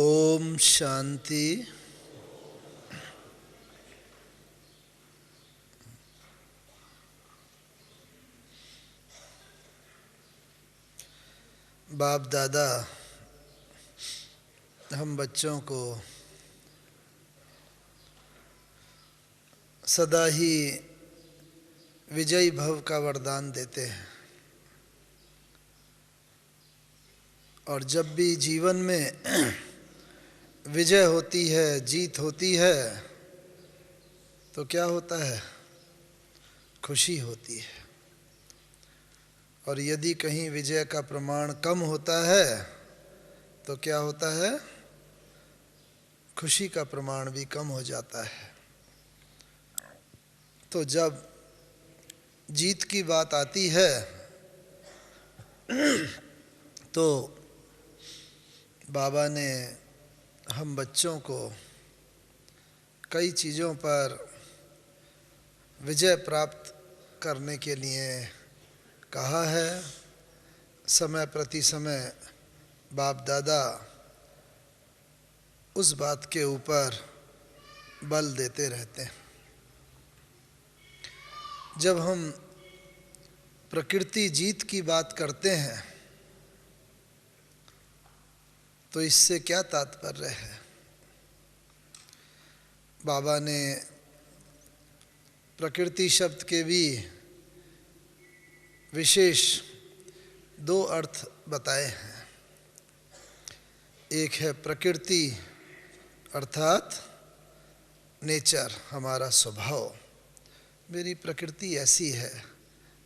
ओम शांति। बाप दादा हम बच्चों को सदा ही विजयी भव का वरदान देते हैं और जब भी जीवन में विजय होती है, जीत होती है, तो क्या होता है? खुशी होती है। और यदि कहीं विजय का प्रमाण कम होता है तो क्या होता है? खुशी का प्रमाण भी कम हो जाता है। तो जब जीत की बात आती है तो बाबा ने हम बच्चों को कई चीज़ों पर विजय प्राप्त करने के लिए कहा है। समय प्रति समय बाप दादा उस बात के ऊपर बल देते रहते हैं। जब हम प्रकृति जीत की बात करते हैं तो इससे क्या तात्पर्य है? बाबा ने प्रकृति शब्द के भी विशेष दो अर्थ बताए हैं। एक है प्रकृति अर्थात नेचर, हमारा स्वभाव। मेरी प्रकृति ऐसी है,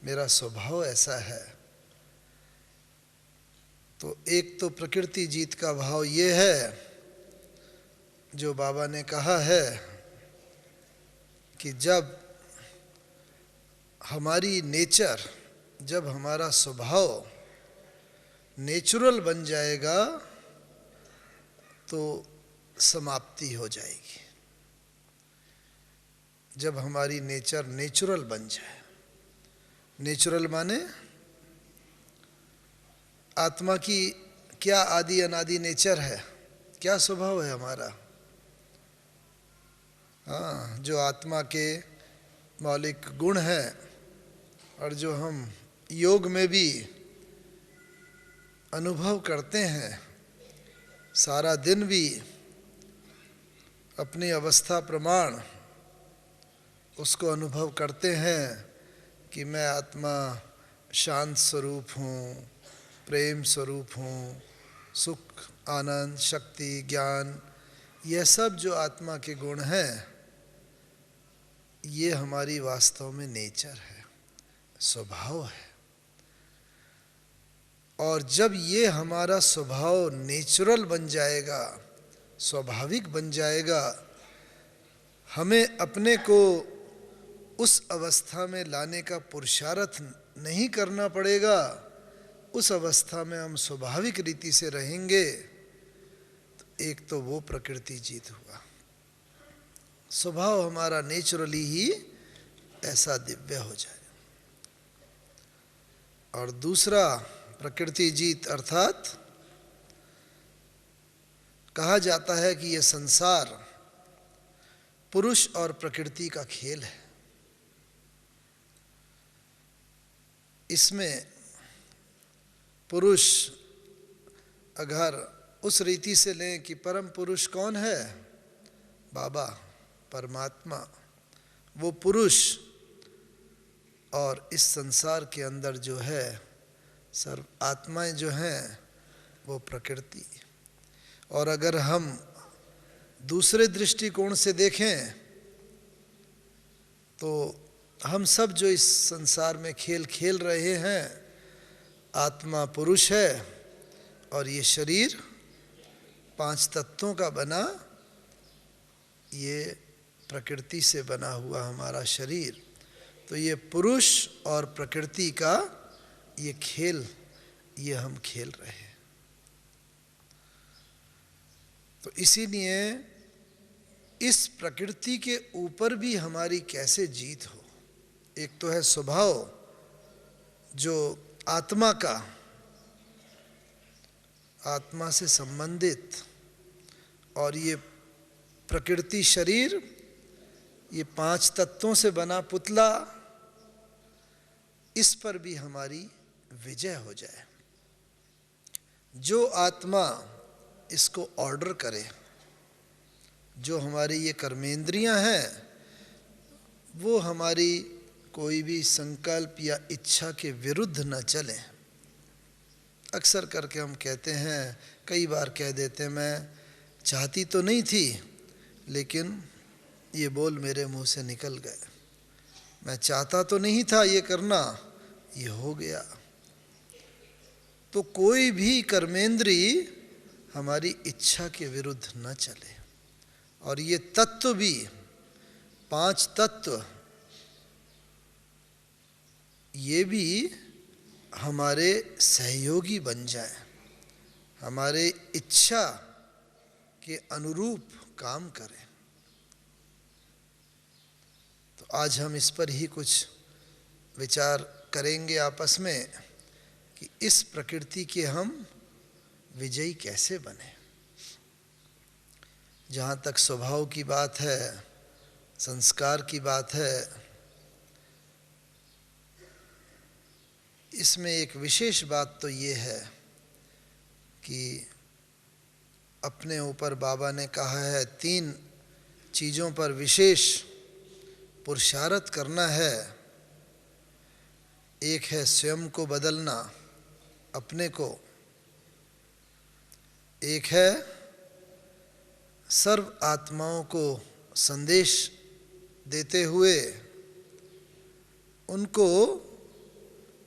मेरा स्वभाव ऐसा है। तो एक तो प्रकृति जीत का भाव ये है जो बाबा ने कहा है कि जब हमारी नेचर, जब हमारा स्वभाव नेचुरल बन जाएगा तो समाप्ति हो जाएगी। जब हमारी नेचर नेचुरल बन जाए, नेचुरल माने आत्मा की क्या आदि अनादि नेचर है, क्या स्वभाव है हमारा। हाँ, जो आत्मा के मौलिक गुण हैं और जो हम योग में भी अनुभव करते हैं, सारा दिन भी अपनी अवस्था प्रमाण उसको अनुभव करते हैं कि मैं आत्मा शांत स्वरूप हूँ, प्रेम स्वरूप हूँ, सुख, आनंद, शक्ति, ज्ञान, यह सब जो आत्मा के गुण हैं ये हमारी वास्तव में नेचर है, स्वभाव है। और जब ये हमारा स्वभाव नेचुरल बन जाएगा, स्वाभाविक बन जाएगा, हमें अपने को उस अवस्था में लाने का पुरुषार्थ नहीं करना पड़ेगा। उस अवस्था में हम स्वाभाविक रीति से रहेंगे। तो एक तो वो प्रकृति जीत हुआ, स्वभाव हमारा नेचुरली ही ऐसा दिव्य हो जाए। और दूसरा प्रकृति जीत अर्थात कहा जाता है कि यह संसार पुरुष और प्रकृति का खेल है। इसमें पुरुष अगर उस रीति से लें कि परम पुरुष कौन है? बाबा, परमात्मा, वो पुरुष, और इस संसार के अंदर जो है सर्व आत्माएं जो हैं वो प्रकृति। और अगर हम दूसरे दृष्टिकोण से देखें तो हम सब जो इस संसार में खेल खेल रहे हैं, आत्मा पुरुष है और ये शरीर 5 तत्वों का बना, ये प्रकृति से बना हुआ हमारा शरीर। तो ये पुरुष और प्रकृति का ये खेल, ये हम खेल रहे हैं। तो इसीलिए इस प्रकृति के ऊपर भी हमारी कैसे जीत हो। एक तो है स्वभाव जो आत्मा का, आत्मा से संबंधित, और ये प्रकृति शरीर, ये 5 तत्वों से बना पुतला, इस पर भी हमारी विजय हो जाए। जो आत्मा इसको ऑर्डर करे, जो हमारी ये कर्मेंद्रियां हैं, वो हमारी कोई भी संकल्प या इच्छा के विरुद्ध न चले। अक्सर करके हम कहते हैं, कई बार कह देते हैं, मैं चाहती तो नहीं थी लेकिन ये बोल मेरे मुंह से निकल गए। मैं चाहता तो नहीं था ये करना, ये हो गया। तो कोई भी कर्मेंद्री हमारी इच्छा के विरुद्ध न चले। और ये तत्व भी, 5 तत्व, ये भी हमारे सहयोगी बन जाए, हमारे इच्छा के अनुरूप काम करें। तो आज हम इस पर ही कुछ विचार करेंगे आपस में कि इस प्रकृति के हम विजयी कैसे बने। जहाँ तक स्वभाव की बात है, संस्कार की बात है, इसमें एक विशेष बात तो ये है कि अपने ऊपर बाबा ने कहा है 3 चीज़ों पर विशेष पुरुषार्थ करना है। एक है स्वयं को बदलना, अपने को। एक है सर्व आत्माओं को संदेश देते हुए उनको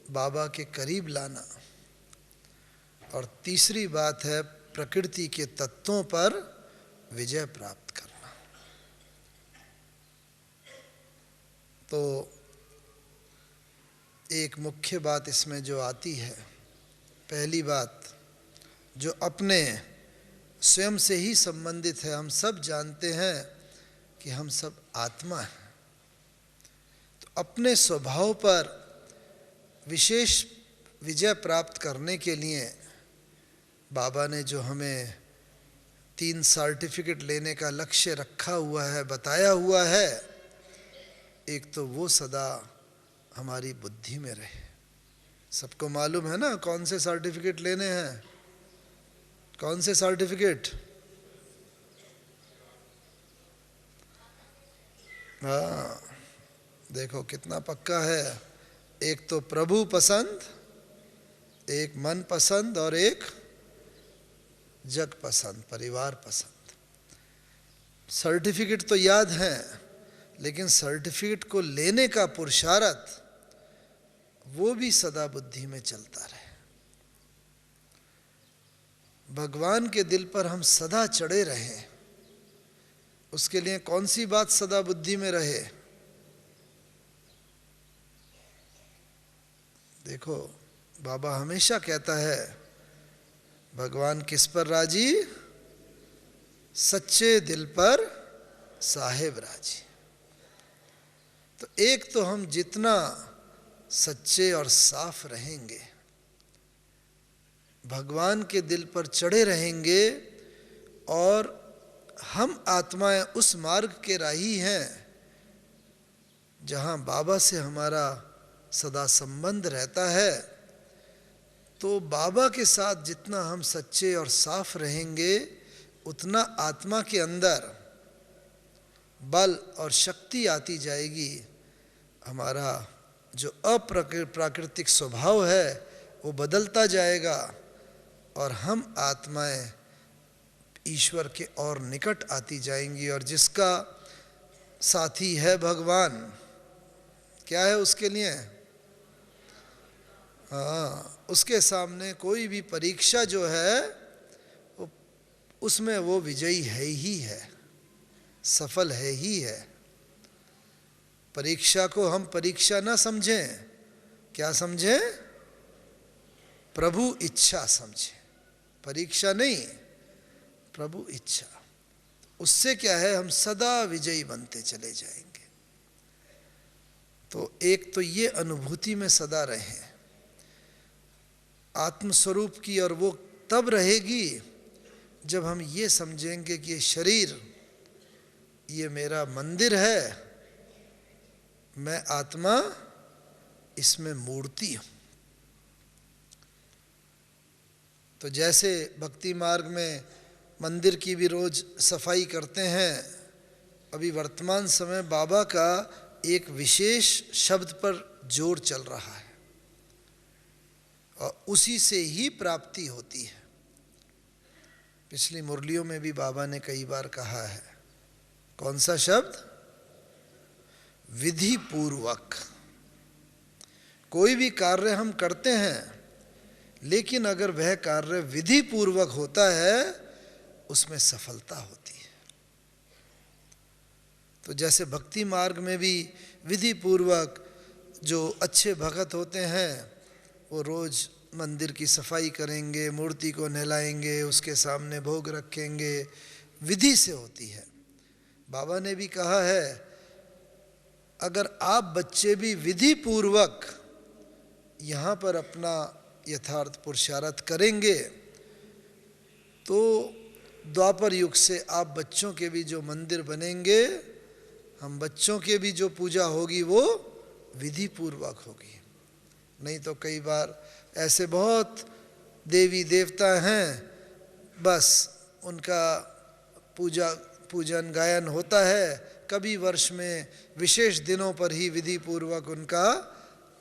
बाबा के करीब लाना। और तीसरी बात है प्रकृति के तत्वों पर विजय प्राप्त करना। तो एक मुख्य बात इसमें जो आती है, पहली बात जो अपने स्वयं से ही संबंधित है। हम सब जानते हैं कि हम सब आत्मा हैं। तो अपने स्वभाव पर विशेष विजय प्राप्त करने के लिए बाबा ने जो हमें 3 सर्टिफिकेट लेने का लक्ष्य रखा हुआ है, बताया हुआ है, एक तो वो सदा हमारी बुद्धि में रहे। सबको मालूम है ना कौन से सर्टिफिकेट लेने हैं? कौन से सर्टिफिकेट? हाँ, देखो कितना पक्का है। एक तो प्रभु पसंद, एक मन पसंद और एक जग पसंद, परिवार पसंद। सर्टिफिकेट तो याद हैं, लेकिन सर्टिफिकेट को लेने का पुरुषार्थ वो भी सदा बुद्धि में चलता रहे। भगवान के दिल पर हम सदा चढ़े रहें, उसके लिए कौन सी बात सदा बुद्धि में रहे? देखो, बाबा हमेशा कहता है भगवान किस पर राजी? सच्चे दिल पर साहेब राजी। तो एक तो हम जितना सच्चे और साफ रहेंगे, भगवान के दिल पर चढ़े रहेंगे, और हम आत्माएं उस मार्ग के राही हैं जहां बाबा से हमारा सदा संबंध रहता है। तो बाबा के साथ जितना हम सच्चे और साफ रहेंगे, उतना आत्मा के अंदर बल और शक्ति आती जाएगी। हमारा जो अप्राकृतिक स्वभाव है वो बदलता जाएगा, और हम आत्माएं ईश्वर के और निकट आती जाएंगी। और जिसका साथी है भगवान, क्या है उसके लिए? हाँ, उसके सामने कोई भी परीक्षा जो है उसमें वो विजयी है ही है, सफल है ही है। परीक्षा को हम परीक्षा ना समझें, क्या समझें? प्रभु इच्छा समझें। परीक्षा नहीं, प्रभु इच्छा। उससे क्या है, हम सदा विजयी बनते चले जाएंगे। तो एक तो ये अनुभूति में सदा रहें आत्मस्वरूप की, और वो तब रहेगी जब हम ये समझेंगे कि ये शरीर ये मेरा मंदिर है, मैं आत्मा इसमें मूर्ति हूँ। तो जैसे भक्ति मार्ग में मंदिर की भी रोज सफाई करते हैं, अभी वर्तमान समय बाबा का एक विशेष शब्द पर जोर चल रहा है और उसी से ही प्राप्ति होती है। पिछली मुरलियों में भी बाबा ने कई बार कहा है, कौन सा शब्द? विधि पूर्वक। कोई भी कार्य हम करते हैं, लेकिन अगर वह कार्य विधि पूर्वक होता है उसमें सफलता होती है। तो जैसे भक्ति मार्ग में भी विधि पूर्वक जो अच्छे भगत होते हैं वो रोज मंदिर की सफाई करेंगे, मूर्ति को नहलाएंगे, उसके सामने भोग रखेंगे, विधि से होती है। बाबा ने भी कहा है, अगर आप बच्चे भी विधि पूर्वक यहाँ पर अपना यथार्थ पुरुषार्थ करेंगे तो द्वापर युग से आप बच्चों के भी जो मंदिर बनेंगे, हम बच्चों के भी जो पूजा होगी वो विधि पूर्वक होगी। नहीं तो कई बार ऐसे बहुत देवी देवता हैं, बस उनका पूजन गायन होता है, कभी वर्ष में विशेष दिनों पर ही विधि पूर्वक उनका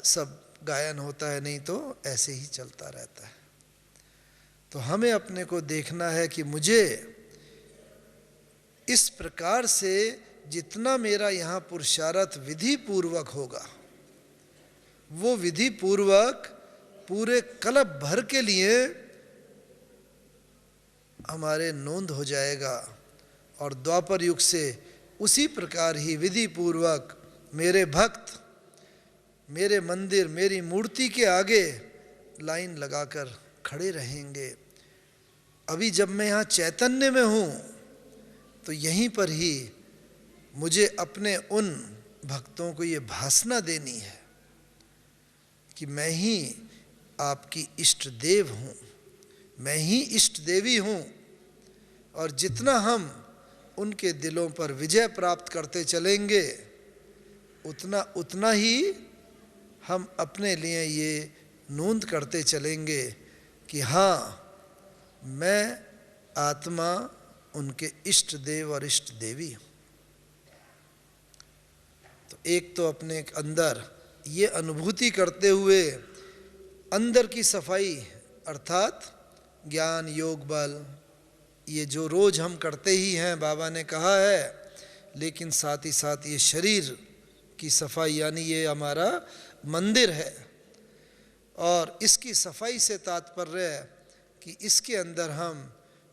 सब गायन होता है, नहीं तो ऐसे ही चलता रहता है। तो हमें अपने को देखना है कि मुझे इस प्रकार से जितना मेरा यहाँ पुरुषार्थ विधि पूर्वक होगा, वो विधि पूर्वक पूरे कल्प भर के लिए हमारे नोंद हो जाएगा। और द्वापर युग से उसी प्रकार ही विधि पूर्वक मेरे भक्त मेरे मंदिर, मेरी मूर्ति के आगे लाइन लगाकर खड़े रहेंगे। अभी जब मैं यहाँ चैतन्य में हूँ तो यहीं पर ही मुझे अपने उन भक्तों को ये भासना देनी है कि मैं ही आपकी इष्ट देव हूँ, मैं ही इष्ट देवी हूँ। और जितना हम उनके दिलों पर विजय प्राप्त करते चलेंगे, उतना ही हम अपने लिए ये नोंद करते चलेंगे कि हाँ, मैं आत्मा उनके इष्ट देव और इष्ट देवी हूँ। तो एक तो अपने अंदर ये अनुभूति करते हुए अंदर की सफाई अर्थात ज्ञान योग बल, ये जो रोज हम करते ही हैं, बाबा ने कहा है, लेकिन साथ ही साथ ये शरीर की सफाई, यानी ये हमारा मंदिर है। और इसकी सफाई से तात्पर्य है कि इसके अंदर हम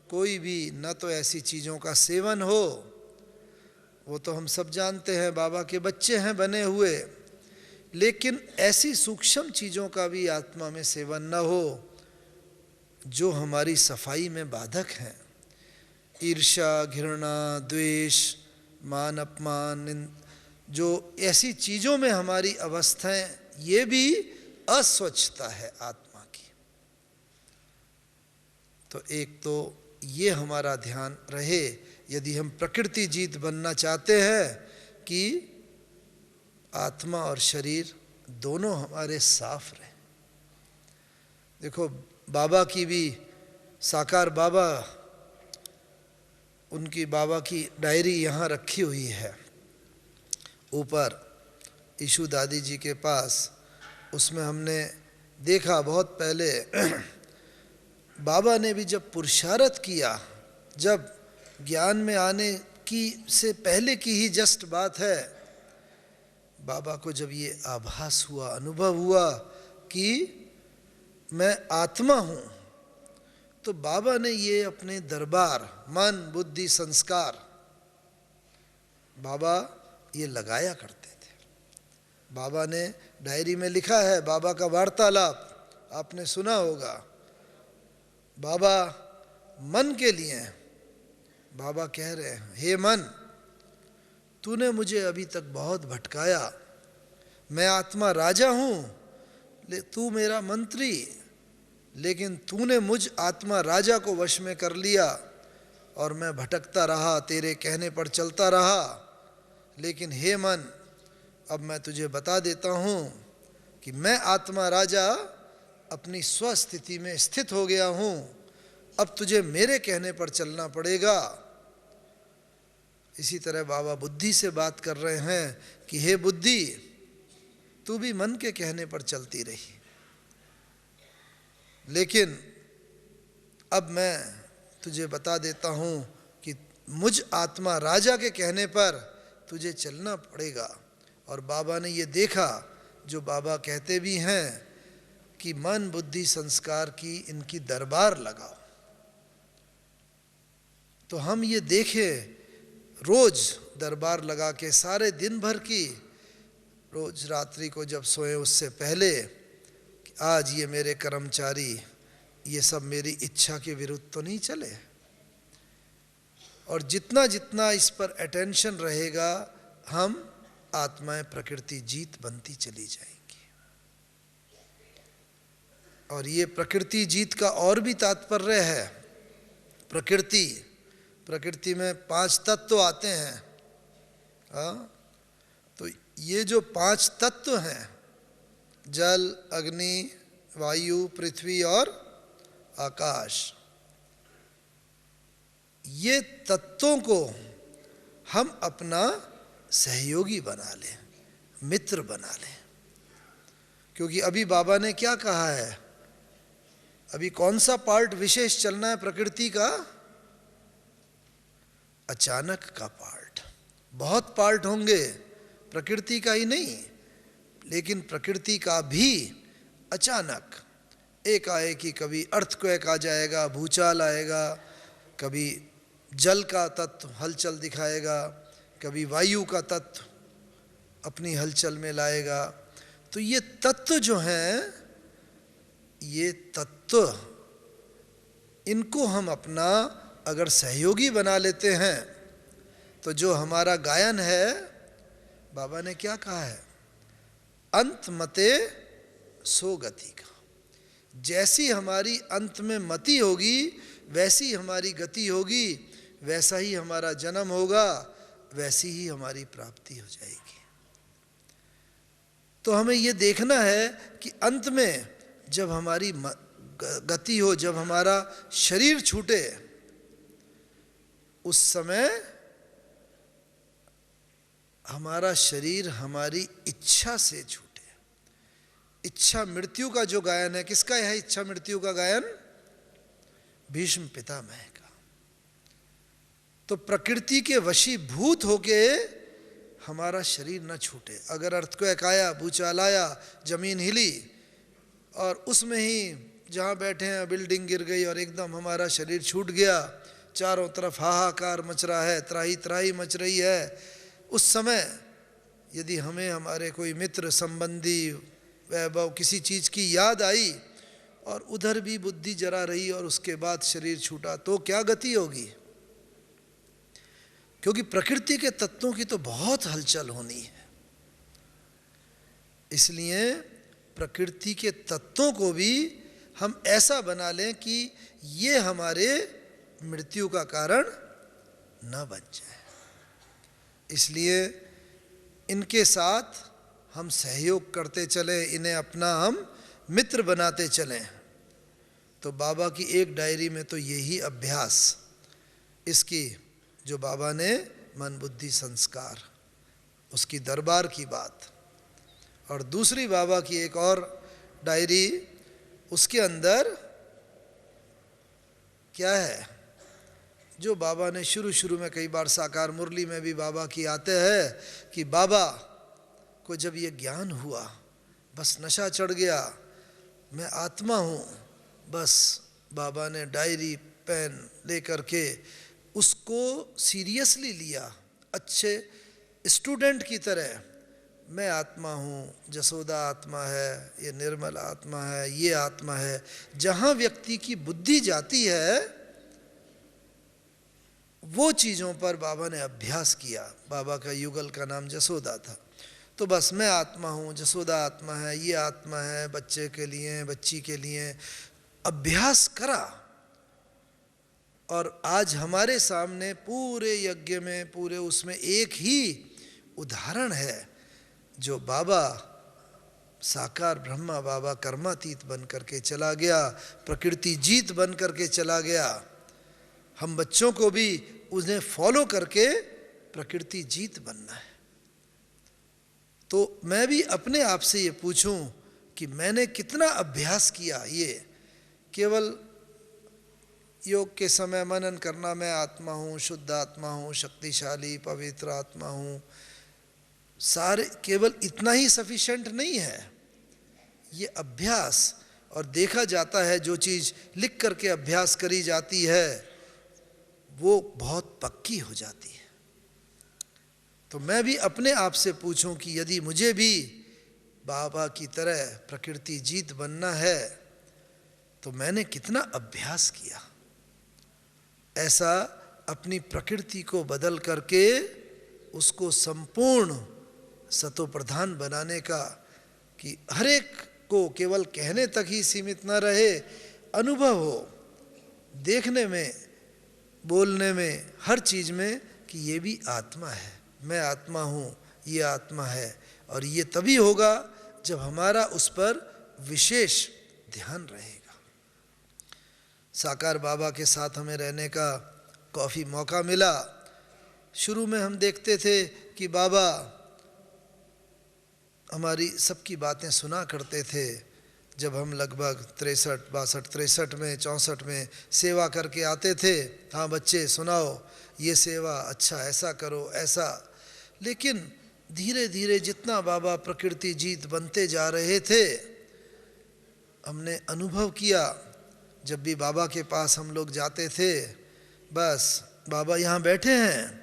कोई भी न तो ऐसी चीज़ों का सेवन हो, वो तो हम सब जानते हैं, बाबा के बच्चे हैं बने हुए, लेकिन ऐसी सूक्ष्म चीज़ों का भी आत्मा में सेवन न हो जो हमारी सफाई में बाधक हैं। ईर्ष्या, घृणा, द्वेष, मान अपमान, जो ऐसी चीज़ों में हमारी अवस्थाएं, ये भी अस्वच्छता है आत्मा की। तो एक तो ये हमारा ध्यान रहे, यदि हम प्रकृति जीत बनना चाहते हैं कि आत्मा और शरीर दोनों हमारे साफ रहे। देखो बाबा की भी, साकार बाबा, उनकी बाबा की डायरी यहाँ रखी हुई है ऊपर ईशु दादी जी के पास। उसमें हमने देखा बहुत पहले बाबा ने भी जब पुरुषार्थ किया, जब ज्ञान में आने की से पहले की ही जस्ट बात है, बाबा को जब ये आभास हुआ, अनुभव हुआ कि मैं आत्मा हूँ, तो बाबा ने ये अपने दरबार, मन बुद्धि संस्कार, बाबा ये लगाया करते थे। बाबा ने डायरी में लिखा है, बाबा का वार्तालाप आपने सुना होगा। बाबा मन के लिए, बाबा कह रहे हैं, हे मन, तूने मुझे अभी तक बहुत भटकाया, मैं आत्मा राजा हूँ, तू मेरा मंत्री, लेकिन तूने मुझ आत्मा राजा को वश में कर लिया और मैं भटकता रहा, तेरे कहने पर चलता रहा। लेकिन हे मन, अब मैं तुझे बता देता हूँ कि मैं आत्मा राजा अपनी स्वस्थिति में स्थित हो गया हूँ। अब तुझे मेरे कहने पर चलना पड़ेगा। इसी तरह बाबा बुद्धि से बात कर रहे हैं कि हे बुद्धि, तू भी मन के कहने पर चलती रही, लेकिन अब मैं तुझे बता देता हूँ कि मुझ आत्मा राजा के कहने पर तुझे चलना पड़ेगा। और बाबा ने ये देखा, जो बाबा कहते भी हैं कि मन बुद्धि संस्कार की इनकी दरबार लगाओ। तो हम ये देखें रोज दरबार लगा के सारे दिन भर की, रोज रात्रि को जब सोए उससे पहले कि आज ये मेरे कर्मचारी ये सब मेरी इच्छा के विरुद्ध तो नहीं चले। और जितना जितना इस पर अटेंशन रहेगा, हम आत्माएं प्रकृति जीत बनती चली जाएंगी। और ये प्रकृति जीत का और भी तात्पर्य है। प्रकृति में 5 तत्व आते हैं। तो ये जो 5 तत्व हैं, जल, अग्नि, वायु, पृथ्वी और आकाश, ये तत्वों को हम अपना सहयोगी बना लें, मित्र बना लें। क्योंकि अभी बाबा ने क्या कहा है, अभी कौन सा पार्ट विशेष चलना है प्रकृति का? अचानक का पार्ट। बहुत पार्ट होंगे, प्रकृति का ही नहीं, लेकिन प्रकृति का भी अचानक एकाएकी कभी अर्थक्वेक आ जाएगा, भूचाल आएगा, कभी जल का तत्व हलचल दिखाएगा, कभी वायु का तत्व अपनी हलचल में लाएगा। तो ये तत्व जो हैं, ये तत्व, इनको हम अपना अगर सहयोगी बना लेते हैं तो जो हमारा गायन है, बाबा ने क्या कहा है, अंत मते सो गति का। जैसी हमारी अंत में मति होगी वैसी हमारी गति होगी, वैसा ही हमारा जन्म होगा, वैसी ही हमारी प्राप्ति हो जाएगी। तो हमें ये देखना है कि अंत में जब हमारी गति हो, जब हमारा शरीर छूटे, उस समय हमारा शरीर हमारी इच्छा से छूटे। इच्छा मृत्यु का जो गायन है, किसका है इच्छा मृत्यु का गायन? भीष्म पितामह का। तो प्रकृति के वशीभूत होके हमारा शरीर न छूटे। अगर अर्थक्वेक आया, भूचाल आया, जमीन हिली और उसमें ही जहाँ बैठे हैं बिल्डिंग गिर गई और एकदम हमारा शरीर छूट गया, चारों तरफ हाहाकार मच रहा है, त्राही त्राही मच रही है, उस समय यदि हमें हमारे कोई मित्र, संबंधी, वैभव, किसी चीज़ की याद आई और उधर भी बुद्धि जरा रही और उसके बाद शरीर छूटा, तो क्या गति होगी? क्योंकि प्रकृति के तत्वों की तो बहुत हलचल होनी है। इसलिए प्रकृति के तत्वों को भी हम ऐसा बना लें कि ये हमारे मृत्यु का कारण न बन जाए। इसलिए इनके साथ हम सहयोग करते चलें, इन्हें अपना हम मित्र बनाते चलें। तो बाबा की एक डायरी में तो यही अभ्यास, इसकी जो बाबा ने मन बुद्धि संस्कार, उसकी दरबार की बात, और दूसरी बाबा की एक और डायरी, उसके अंदर क्या है, जो बाबा ने शुरू में कई बार साकार मुरली में भी बाबा की आते हैं कि बाबा को जब ये ज्ञान हुआ, बस नशा चढ़ गया, मैं आत्मा हूँ, बस बाबा ने डायरी पेन लेकर के उसको सीरियसली लिया, अच्छे स्टूडेंट की तरह। मैं आत्मा हूँ, जसोदा आत्मा है, ये निर्मल आत्मा है, ये आत्मा है। जहाँ व्यक्ति की बुद्धि जाती है वो चीज़ों पर बाबा ने अभ्यास किया। बाबा का युगल का नाम जसोदा था। तो बस मैं आत्मा हूँ, जसोदा आत्मा है, ये आत्मा है, बच्चे के लिए, बच्ची के लिए अभ्यास करा। और आज हमारे सामने पूरे यज्ञ में, पूरे उसमें एक ही उदाहरण है, जो बाबा साकार ब्रह्मा बाबा कर्मातीत बन करके चला गया, प्रकृति जीत बन करके चला गया। हम बच्चों को भी उन्हें फॉलो करके प्रकृति जीत बनना है। तो मैं भी अपने आप से ये पूछूं कि मैंने कितना अभ्यास किया। ये केवल योग के समय मनन करना, मैं आत्मा हूँ, शुद्ध आत्मा हूँ, शक्तिशाली पवित्र आत्मा हूँ, सारे केवल इतना ही सफिशिएंट नहीं है। ये अभ्यास, और देखा जाता है जो चीज़ लिख करके अभ्यास करी जाती है वो बहुत पक्की हो जाती है। तो मैं भी अपने आप से पूछूं कि यदि मुझे भी बाबा की तरह प्रकृति जीत बनना है तो मैंने कितना अभ्यास किया। ऐसा अपनी प्रकृति को बदल करके उसको संपूर्ण सतोप्रधान बनाने का, कि हर एक को केवल कहने तक ही सीमित न रहे, अनुभव हो, देखने में, बोलने में, हर चीज़ में कि ये भी आत्मा है, मैं आत्मा हूँ, ये आत्मा है। और ये तभी होगा जब हमारा उस पर विशेष ध्यान रहेगा। साकार बाबा के साथ हमें रहने का काफ़ी मौका मिला। शुरू में हम देखते थे कि बाबा हमारी सबकी बातें सुना करते थे। जब हम लगभग 63 में 64 में सेवा करके आते थे, हाँ बच्चे सुनाओ ये सेवा, अच्छा ऐसा करो ऐसा। लेकिन धीरे धीरे जितना बाबा प्रकृति जीत बनते जा रहे थे, हमने अनुभव किया, जब भी बाबा के पास हम लोग जाते थे, बस बाबा यहाँ बैठे हैं,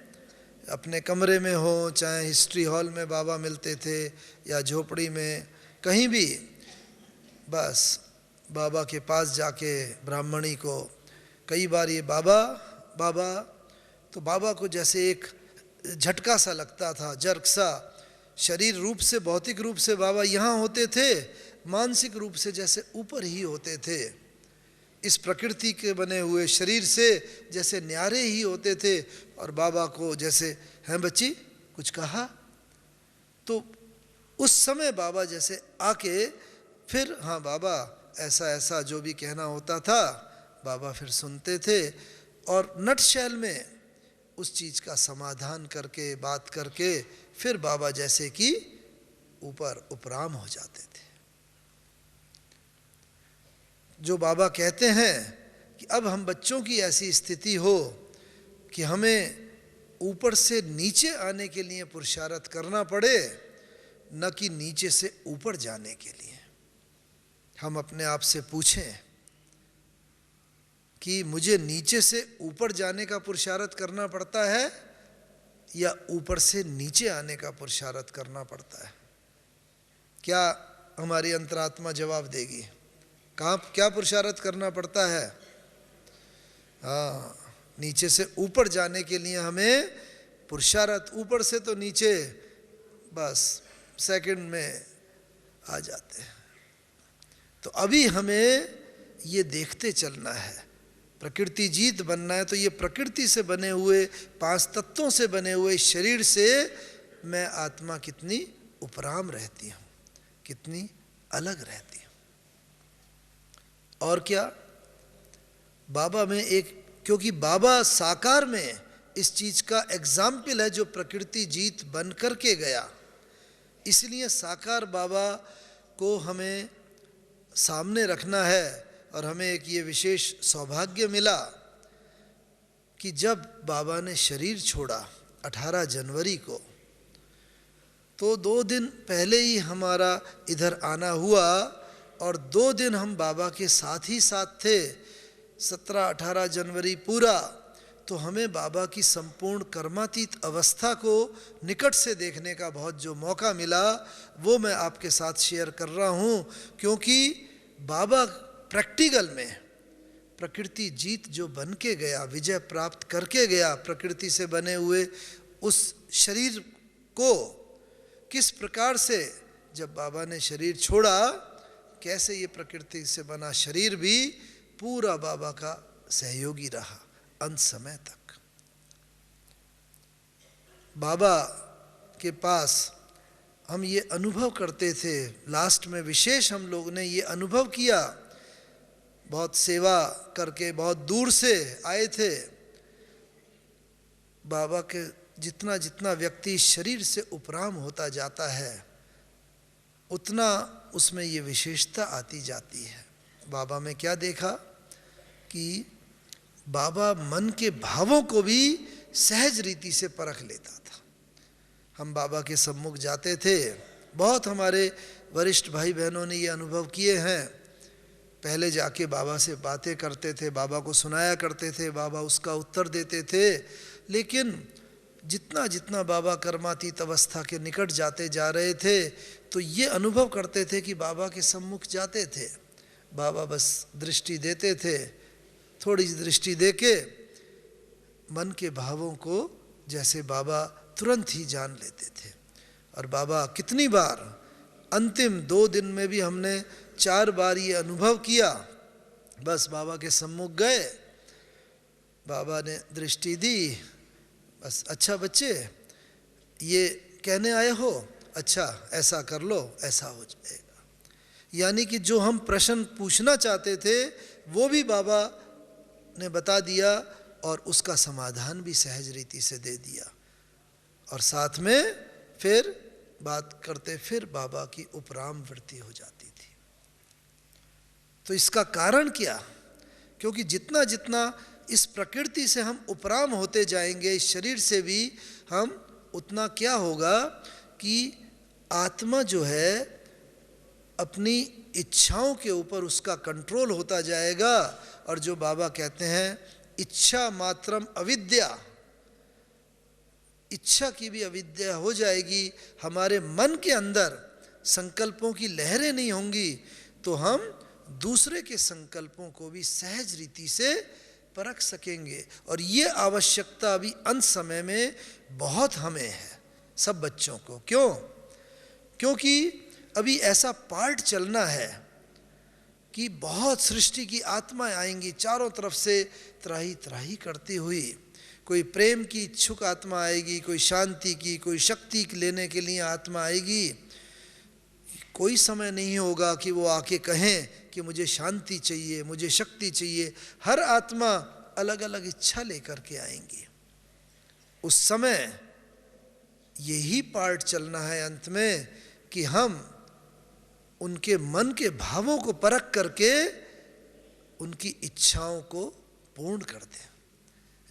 अपने कमरे में हो, चाहे हिस्ट्री हॉल में बाबा मिलते थे या झोपड़ी में, कहीं भी, बस बाबा के पास जाके ब्राह्मणी को कई बार ये बाबा बाबा, तो बाबा को जैसे एक झटका सा लगता था, जर्क सा। शरीर रूप से, भौतिक रूप से बाबा यहाँ होते थे, मानसिक रूप से जैसे ऊपर ही होते थे। इस प्रकृति के बने हुए शरीर से जैसे न्यारे ही होते थे। और बाबा को जैसे, हैं बच्ची कुछ कहा, तो उस समय बाबा जैसे आके फिर, हाँ बाबा ऐसा ऐसा जो भी कहना होता था बाबा फिर सुनते थे, और नटशैल में उस चीज़ का समाधान करके, बात करके, फिर बाबा जैसे कि ऊपर उपराम हो जाते थे। जो बाबा कहते हैं कि अब हम बच्चों की ऐसी स्थिति हो कि हमें ऊपर से नीचे आने के लिए पुरुषार्थ करना पड़े, न कि नीचे से ऊपर जाने के लिए। हम अपने आप से पूछें कि मुझे नीचे से ऊपर जाने का पुरुषार्थ करना पड़ता है या ऊपर से नीचे आने का पुरुषार्थ करना पड़ता है? क्या हमारी अंतरात्मा जवाब देगी? कहाँ क्या पुरुषार्थ करना पड़ता है? हाँ, नीचे से ऊपर जाने के लिए हमें पुरुषार्थ, ऊपर से तो नीचे बस सेकंड में आ जाते हैं। तो अभी हमें ये देखते चलना है, प्रकृति जीत बनना है। तो ये प्रकृति से बने हुए, 5 तत्वों से बने हुए शरीर से मैं आत्मा कितनी उपराम रहती हूँ, कितनी अलग रहती हूँ। और क्या बाबा में एक, क्योंकि बाबा साकार में इस चीज़ का एग्जाम्पल है, जो प्रकृति जीत बन करके गया, इसलिए साकार बाबा को हमें सामने रखना है। और हमें एक ये विशेष सौभाग्य मिला कि जब बाबा ने शरीर छोड़ा 18 जनवरी को, तो 2 दिन पहले ही हमारा इधर आना हुआ, और 2 दिन हम बाबा के साथ ही साथ थे, 17-18 जनवरी पूरा। तो हमें बाबा की संपूर्ण कर्मातीत अवस्था को निकट से देखने का बहुत जो मौका मिला, वो मैं आपके साथ शेयर कर रहा हूँ। क्योंकि बाबा प्रैक्टिकल में प्रकृति जीत जो बन के गया, विजय प्राप्त करके गया, प्रकृति से बने हुए उस शरीर को किस प्रकार से, जब बाबा ने शरीर छोड़ा, कैसे ये प्रकृति से बना शरीर भी पूरा बाबा का सहयोगी रहा, अंत समय तक। बाबा के पास हम ये अनुभव करते थे, लास्ट में विशेष हम लोग ने ये अनुभव किया, बहुत सेवा करके बहुत दूर से आए थे। बाबा के जितना जितना व्यक्ति शरीर से उपराम होता जाता है उतना उसमें ये विशेषता आती जाती है। बाबा में क्या देखा कि बाबा मन के भावों को भी सहज रीति से परख लेता था। हम बाबा के सम्मुख जाते थे, बहुत हमारे वरिष्ठ भाई बहनों ने ये अनुभव किए हैं। पहले जाके बाबा से बातें करते थे, बाबा को सुनाया करते थे, बाबा उसका उत्तर देते थे, लेकिन जितना जितना बाबा कर्मातीत अवस्था के निकट जाते जा रहे थे तो ये अनुभव करते थे कि बाबा के सम्मुख जाते थे, बाबा बस दृष्टि देते थे, थोड़ी दृष्टि देके मन के भावों को जैसे बाबा तुरंत ही जान लेते थे। और बाबा कितनी बार, अंतिम 2 दिन में भी हमने 4 बार ये अनुभव किया, बस बाबा के सम्मुख गए, बाबा ने दृष्टि दी, बस अच्छा बच्चे ये कहने आए हो, अच्छा ऐसा कर लो, ऐसा हो जाएगा। यानी कि जो हम प्रश्न पूछना चाहते थे वो भी बाबा ने बता दिया और उसका समाधान भी सहज रीति से दे दिया। और साथ में फिर बात करते फिर बाबा की उपराम वृत्ति हो जाती थी। तो इसका कारण क्या? क्योंकि जितना जितना इस प्रकृति से हम उपराम होते जाएंगे, इस शरीर से भी हम, उतना क्या होगा कि आत्मा जो है अपनी इच्छाओं के ऊपर उसका कंट्रोल होता जाएगा। और जो बाबा कहते हैं इच्छा मात्रम अविद्या, इच्छा की भी अविद्या हो जाएगी, हमारे मन के अंदर संकल्पों की लहरें नहीं होंगी तो हम दूसरे के संकल्पों को भी सहज रीति से परख सकेंगे। और ये आवश्यकता अभी अंत समय में बहुत हमें है, सब बच्चों को। क्यों? क्योंकि अभी ऐसा पार्ट चलना है कि बहुत सृष्टि की आत्माएं आएंगी चारों तरफ से त्राही त्राही करती हुई। कोई प्रेम की इच्छुक आत्मा आएगी, कोई शांति की, कोई शक्ति लेने के लिए आत्मा आएगी। कोई समय नहीं होगा कि वो आके कहें कि मुझे शांति चाहिए, मुझे शक्ति चाहिए। हर आत्मा अलग अलग इच्छा लेकर के आएंगी। उस समय यही पार्ट चलना है अंत में कि हम उनके मन के भावों को परख करके उनकी इच्छाओं को पूर्ण कर दें।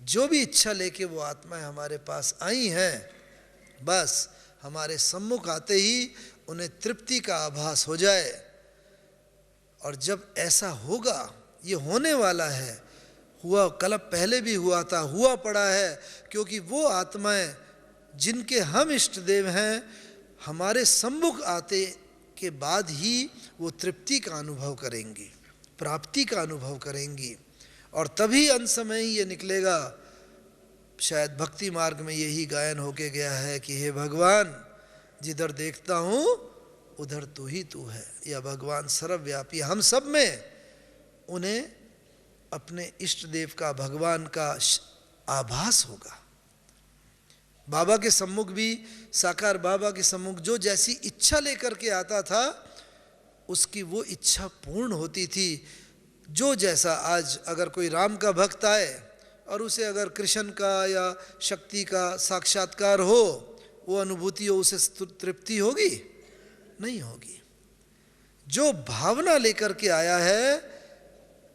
जो भी इच्छा लेके वो आत्माएं हमारे पास आई हैं, बस हमारे सम्मुख आते ही उन्हें तृप्ति का आभास हो जाए। और जब ऐसा होगा, ये होने वाला है, हुआ कल पहले भी हुआ था, हुआ पड़ा है, क्योंकि वो आत्माएं जिनके हम इष्ट देव हैं हमारे सम्मुख आते के बाद ही वो तृप्ति का अनुभव करेंगी, प्राप्ति का अनुभव करेंगी। और तभी अंत समय ही ये निकलेगा, शायद भक्ति मार्ग में यही गायन होके गया है कि हे भगवान जिधर देखता हूँ उधर तू ही तू है, या भगवान सर्वव्यापी हम सब में उन्हें अपने इष्ट देव का, भगवान का आभास होगा। बाबा के सम्मुख भी, साकार बाबा के सम्मुख जो जैसी इच्छा लेकर के आता था उसकी वो इच्छा पूर्ण होती थी। जो जैसा, आज अगर कोई राम का भक्त आए और उसे अगर कृष्ण का या शक्ति का साक्षात्कार हो, वो अनुभूति हो, उसे तृप्ति होगी? नहीं होगी। जो भावना लेकर के आया है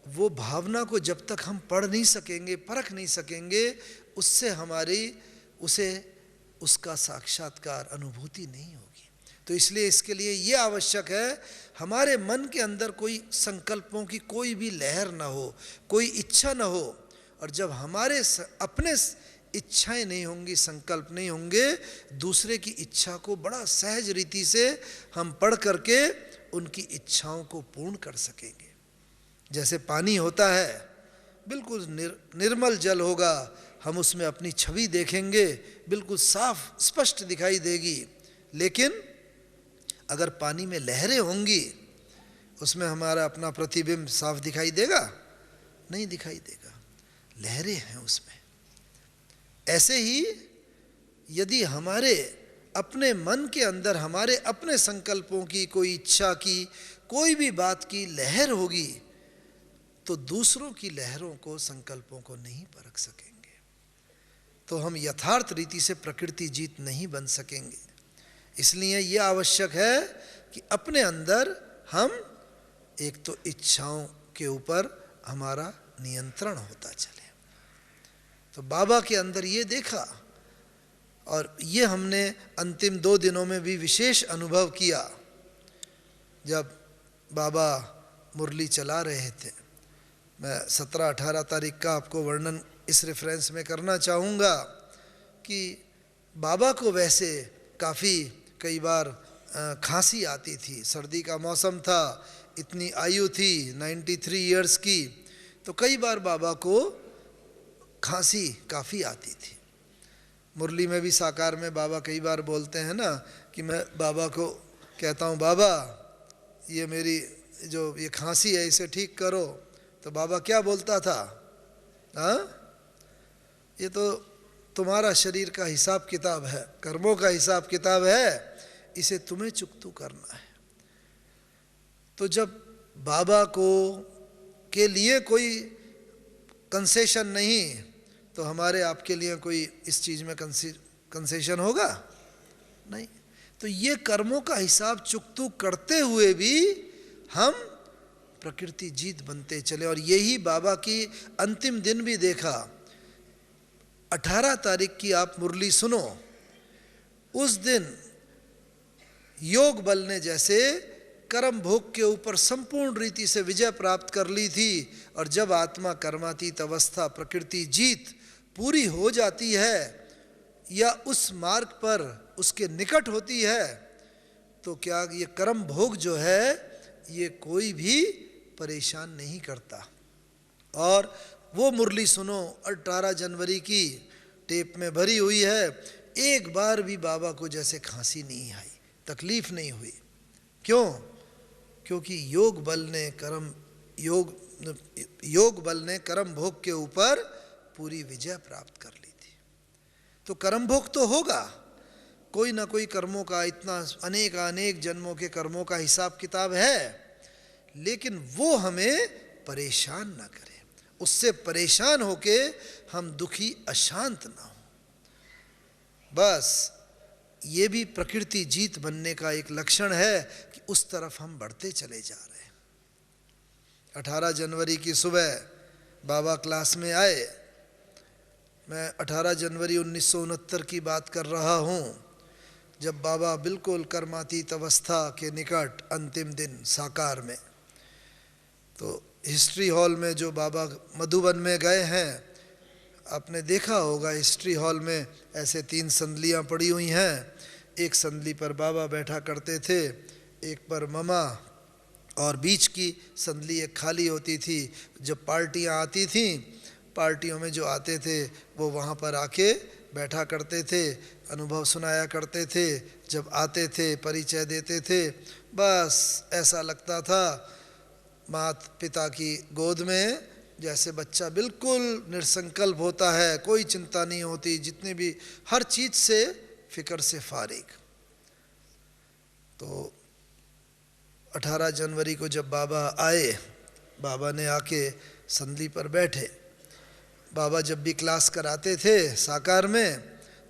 वो भावना को जब तक हम पढ़ नहीं सकेंगे, परख नहीं सकेंगे, उससे हमारी उसे उसका साक्षात्कार अनुभूति नहीं होगी। तो इसलिए इसके लिए ये आवश्यक है हमारे मन के अंदर कोई संकल्पों की कोई भी लहर ना हो, कोई इच्छा ना हो। और जब हमारे अपने इच्छाएं नहीं होंगी, संकल्प नहीं होंगे, दूसरे की इच्छा को बड़ा सहज रीति से हम पढ़ करके उनकी इच्छाओं को पूर्ण कर सकेंगे। जैसे पानी होता है, बिल्कुल निर्मल जल होगा, हम उसमें अपनी छवि देखेंगे, बिल्कुल साफ स्पष्ट दिखाई देगी। लेकिन अगर पानी में लहरें होंगी, उसमें हमारा अपना प्रतिबिंब साफ दिखाई देगा? नहीं दिखाई देगा। लहरें हैं उसमें। ऐसे ही यदि हमारे अपने मन के अंदर हमारे अपने संकल्पों की, कोई इच्छा की, कोई भी बात की लहर होगी, तो दूसरों की लहरों को, संकल्पों को नहीं परख सकेंगे। तो हम यथार्थ रीति से प्रकृति जीत नहीं बन सकेंगे। इसलिए यह आवश्यक है कि अपने अंदर हम एक तो इच्छाओं के ऊपर हमारा नियंत्रण होता चले। तो बाबा के अंदर ये देखा, और ये हमने अंतिम 2 दिनों में भी विशेष अनुभव किया। जब बाबा मुरली चला रहे थे, मैं 17-18 तारीख का आपको वर्णन इस रेफरेंस में करना चाहूँगा कि बाबा को वैसे काफ़ी कई बार खांसी आती थी। सर्दी का मौसम था, इतनी आयु थी 93 इयर्स की, तो कई बार बाबा को खांसी काफ़ी आती थी। मुरली में भी साकार में बाबा कई बार बोलते हैं ना कि मैं बाबा को कहता हूँ, बाबा ये मेरी जो ये खांसी है इसे ठीक करो, तो बाबा क्या बोलता था? हाँ, ये तो तुम्हारा शरीर का हिसाब किताब है, कर्मों का हिसाब किताब है, इसे तुम्हें चुकतू करना है। तो जब बाबा को के लिए कोई कंसेशन नहीं, तो हमारे आपके लिए कोई इस चीज़ में कंसेशन होगा नहीं। तो ये कर्मों का हिसाब चुकतू करते हुए भी हम प्रकृति जीत बनते चले। और यही बाबा की अंतिम दिन भी देखा। 18 तारीख की आप मुरली सुनो, उस दिन योग बल ने जैसे कर्म भोग के ऊपर संपूर्ण रीति से विजय प्राप्त कर ली थी। और जब आत्मा कर्मातीत अवस्था, प्रकृति जीत पूरी हो जाती है या उस मार्ग पर उसके निकट होती है, तो क्या ये कर्म भोग जो है ये कोई भी परेशान नहीं करता। और वो मुरली सुनो, 18 जनवरी की टेप में भरी हुई है, एक बार भी बाबा को जैसे खांसी नहीं आई, तकलीफ नहीं हुई। क्यों? क्योंकि योग बल ने कर्म भोग के ऊपर पूरी विजय प्राप्त कर ली थी। तो कर्म भोग तो होगा, कोई ना कोई कर्मों का, इतना अनेक जन्मों के कर्मों का हिसाब किताब है, लेकिन वो हमें परेशान ना करे। उससे परेशान होके हम दुखी अशांत ना हो। बस ये भी प्रकृति जीत बनने का एक लक्षण है कि उस तरफ हम बढ़ते चले जा रहे हैं। 18 जनवरी की सुबह बाबा क्लास में आए। मैं 18 जनवरी 1969 की बात कर रहा हूँ, जब बाबा बिल्कुल कर्मातीत अवस्था के निकट, अंतिम दिन साकार में। तो हिस्ट्री हॉल में जो बाबा मधुबन में गए हैं, आपने देखा होगा हिस्ट्री हॉल में ऐसे 3 संदलियाँ पड़ी हुई हैं। एक संदली पर बाबा बैठा करते थे, एक पर ममा, और बीच की संदली एक खाली होती थी। जब पार्टियाँ आती थीं, पार्टियों में जो आते थे वो वहाँ पर आके बैठा करते थे, अनुभव सुनाया करते थे। जब आते थे परिचय देते थे, बस ऐसा लगता था माता पिता की गोद में जैसे बच्चा बिल्कुल निसंकल्प होता है, कोई चिंता नहीं होती, जितने भी हर चीज़ से फिक्र से फारिग। तो 18 जनवरी को जब बाबा आए, बाबा ने आके संदली पर बैठे। बाबा जब भी क्लास कराते थे साकार में,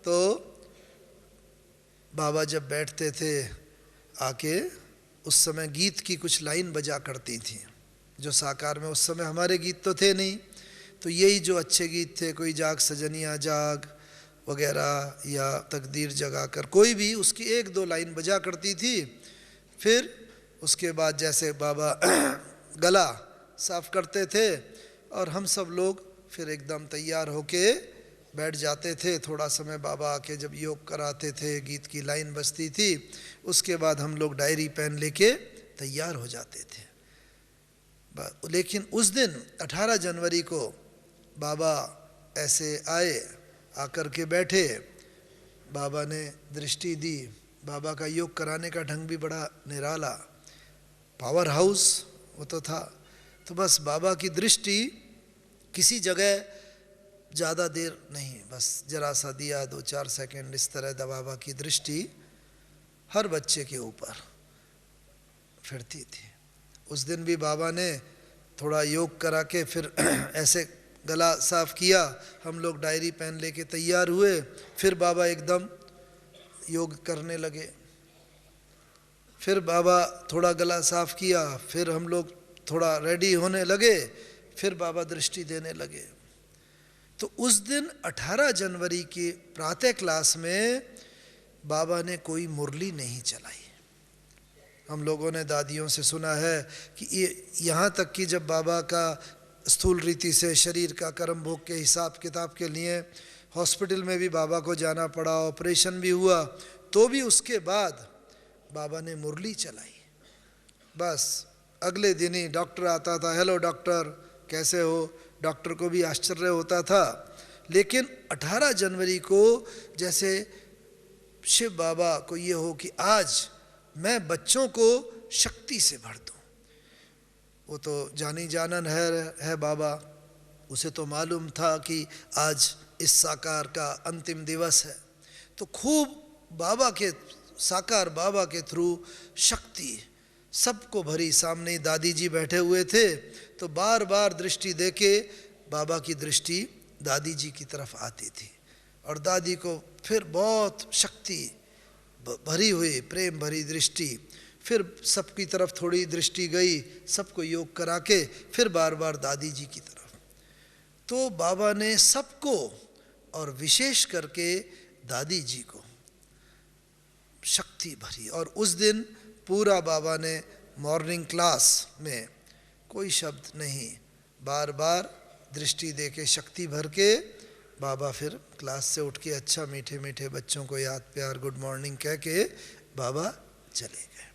तो बाबा जब बैठते थे आके, उस समय गीत की कुछ लाइन बजा करती थी, जो साकार में उस समय हमारे गीत तो थे नहीं। तो यही जो अच्छे गीत थे, कोई जाग सजनिया जाग वगैरह, या तकदीर जगा कर, कोई भी उसकी 1-2 लाइन बजा करती थी। फिर उसके बाद जैसे बाबा गला साफ करते थे और हम सब लोग फिर एकदम तैयार होके बैठ जाते थे। थोड़ा समय बाबा आके जब योग कराते थे, गीत की लाइन बजती थी, उसके बाद हम लोग डायरी पेन लेके तैयार हो जाते थे। लेकिन उस दिन 18 जनवरी को बाबा ऐसे आए, आकर के बैठे, बाबा ने दृष्टि दी। बाबा का योग कराने का ढंग भी बड़ा निराला, पावर हाउस वो तो था। तो बस बाबा की दृष्टि किसी जगह ज़्यादा देर नहीं, बस जरा सा दिया, 2-4 सेकंड, इस तरह बाबा की दृष्टि हर बच्चे के ऊपर फिरती थी। उस दिन भी बाबा ने थोड़ा योग करा के फिर ऐसे गला साफ किया, हम लोग डायरी पेन लेके तैयार हुए, फिर बाबा एकदम योग करने लगे। फिर बाबा थोड़ा गला साफ किया, फिर हम लोग थोड़ा रेडी होने लगे, फिर बाबा दृष्टि देने लगे। तो उस दिन 18 जनवरी की प्रातः क्लास में बाबा ने कोई मुरली नहीं चलाई। हम लोगों ने दादियों से सुना है कि ये यहाँ तक कि जब बाबा का स्थूल रीति से शरीर का कर्म भोग के हिसाब किताब के लिए हॉस्पिटल में भी बाबा को जाना पड़ा, ऑपरेशन भी हुआ, तो भी उसके बाद बाबा ने मुरली चलाई। बस अगले दिन ही डॉक्टर आता था, हेलो डॉक्टर कैसे हो, डॉक्टर को भी आश्चर्य होता था। लेकिन 18 जनवरी को जैसे शिव बाबा को ये हो कि आज मैं बच्चों को शक्ति से भर दूं। वो तो जानी जानन है बाबा, उसे तो मालूम था कि आज इस साकार का अंतिम दिवस है, तो खूब बाबा के साकार बाबा के थ्रू शक्ति सबको भरी। सामने दादी जी बैठे हुए थे, तो बार बार दृष्टि देके बाबा की दृष्टि दादी जी की तरफ आती थी, और दादी को फिर बहुत शक्ति भरी हुई प्रेम भरी दृष्टि, फिर सबकी तरफ थोड़ी दृष्टि गई, सबको योग करा के फिर बार बार दादी जी की तरफ। तो बाबा ने सबको और विशेष करके दादी जी को शक्ति भरी। और उस दिन पूरा बाबा ने मॉर्निंग क्लास में कोई शब्द नहीं, बार बार दृष्टि दे के शक्ति भर के बाबा फिर क्लास से उठ के अच्छा मीठे मीठे बच्चों को याद प्यार गुड मॉर्निंग कह के बाबा चले गए।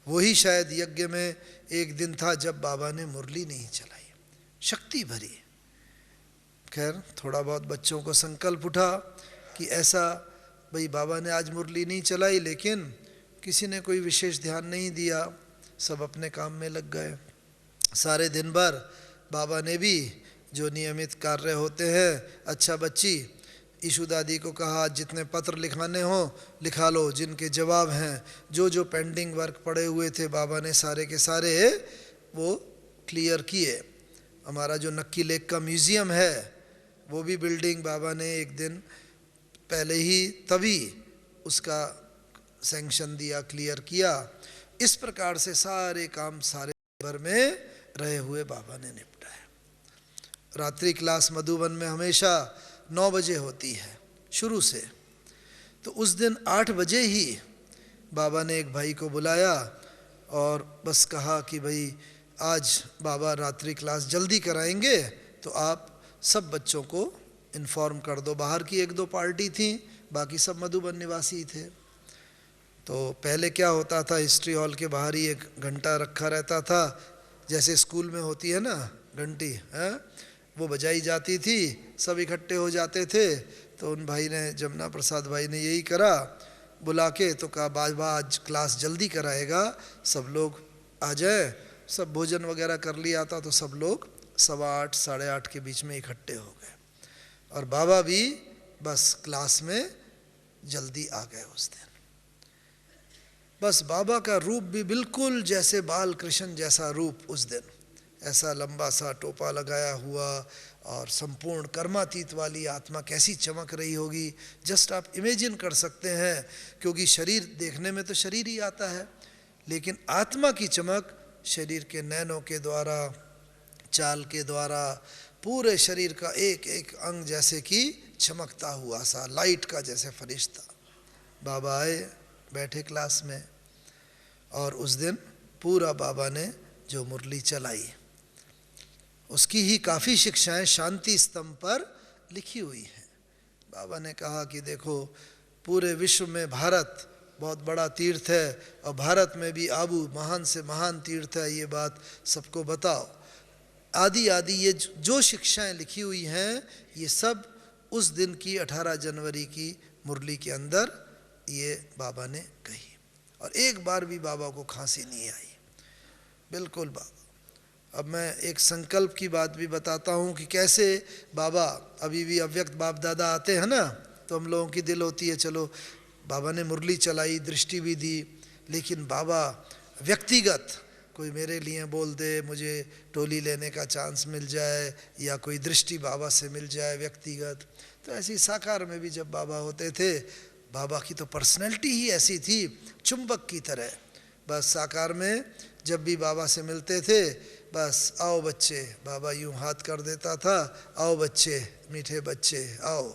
वही शायद यज्ञ में एक दिन था जब बाबा ने मुरली नहीं चलाई, शक्ति भरी। खैर थोड़ा बहुत बच्चों को संकल्प उठा कि ऐसा भाई बाबा ने आज मुरली नहीं चलाई, लेकिन किसी ने कोई विशेष ध्यान नहीं दिया, सब अपने काम में लग गए। सारे दिन भर बाबा ने भी जो नियमित कार्य होते हैं, अच्छा बच्ची ईशु दादी को कहा आज जितने पत्र लिखाने हो लिखा लो, जिनके जवाब हैं, जो जो पेंडिंग वर्क पड़े हुए थे बाबा ने सारे के सारे वो क्लियर किए। हमारा जो नक्की लेक का म्यूज़ियम है वो भी बिल्डिंग बाबा ने एक दिन पहले ही तभी उसका सैंक्शन दिया, क्लियर किया। इस प्रकार से सारे काम सारे भर में रहे हुए बाबा ने निपटाया। रात्रि क्लास मधुबन में हमेशा 9 बजे होती है शुरू से, तो उस दिन 8 बजे ही बाबा ने एक भाई को बुलाया और बस कहा कि भाई आज बाबा रात्रि क्लास जल्दी कराएंगे, तो आप सब बच्चों को इन्फॉर्म कर दो। बाहर की 1-2 पार्टी थी, बाकी सब मधुबन निवासी थे। तो पहले क्या होता था, हिस्ट्री हॉल के बाहर ही एक घंटा रखा रहता था, जैसे स्कूल में होती है ना घंटी, है वो बजाई जाती थी, सब इकट्ठे हो जाते थे। तो उन भाई ने, जमुना प्रसाद भाई ने यही करा, बुला के तो कहा बाबा आज क्लास जल्दी कराएगा, सब लोग आ जाए। सब भोजन वगैरह कर लिया था, तो सब लोग 8:15 साढ़े 8 के बीच में इकट्ठे हो गए, और बाबा भी बस क्लास में जल्दी आ गए उस दिन। बस बाबा का रूप भी बिल्कुल जैसे बाल कृष्ण जैसा रूप उस दिन, ऐसा लंबा सा टोपा लगाया हुआ, और संपूर्ण कर्मातीत वाली आत्मा कैसी चमक रही होगी, जस्ट आप इमेजिन कर सकते हैं। क्योंकि शरीर देखने में तो शरीर ही आता है, लेकिन आत्मा की चमक शरीर के नैनों के द्वारा, चाल के द्वारा, पूरे शरीर का एक एक अंग जैसे कि चमकता हुआ सा, लाइट का जैसे फरिश्ता। बाबा आए, बैठे क्लास में, और उस दिन पूरा बाबा ने जो मुरली चलाई उसकी ही काफ़ी शिक्षाएं शांति स्तंभ पर लिखी हुई हैं। बाबा ने कहा कि देखो पूरे विश्व में भारत बहुत बड़ा तीर्थ है, और भारत में भी आबू महान से महान तीर्थ है, ये बात सबको बताओ। आदि आदि ये जो शिक्षाएं लिखी हुई हैं, ये सब उस दिन की 18 जनवरी की मुरली के अंदर ये बाबा ने कही। और एक बार भी बाबा को खांसी नहीं आई, बिल्कुल बाबा। अब मैं एक संकल्प की बात भी बताता हूँ कि कैसे बाबा, अभी भी अव्यक्त बाप दादा आते हैं ना, तो हम लोगों की दिल होती है चलो बाबा ने मुरली चलाई, दृष्टि भी दी, लेकिन बाबा व्यक्तिगत कोई मेरे लिए बोल दे, मुझे टोली लेने का चांस मिल जाए, या कोई दृष्टि बाबा से मिल जाए व्यक्तिगत। तो ऐसी साकार में भी जब बाबा होते थे, बाबा की तो पर्सनैलिटी ही ऐसी थी, चुंबक की तरह। बस साकार में जब भी बाबा से मिलते थे, बस आओ बच्चे, बाबा यूं हाथ कर देता था, आओ बच्चे, मीठे बच्चे आओ,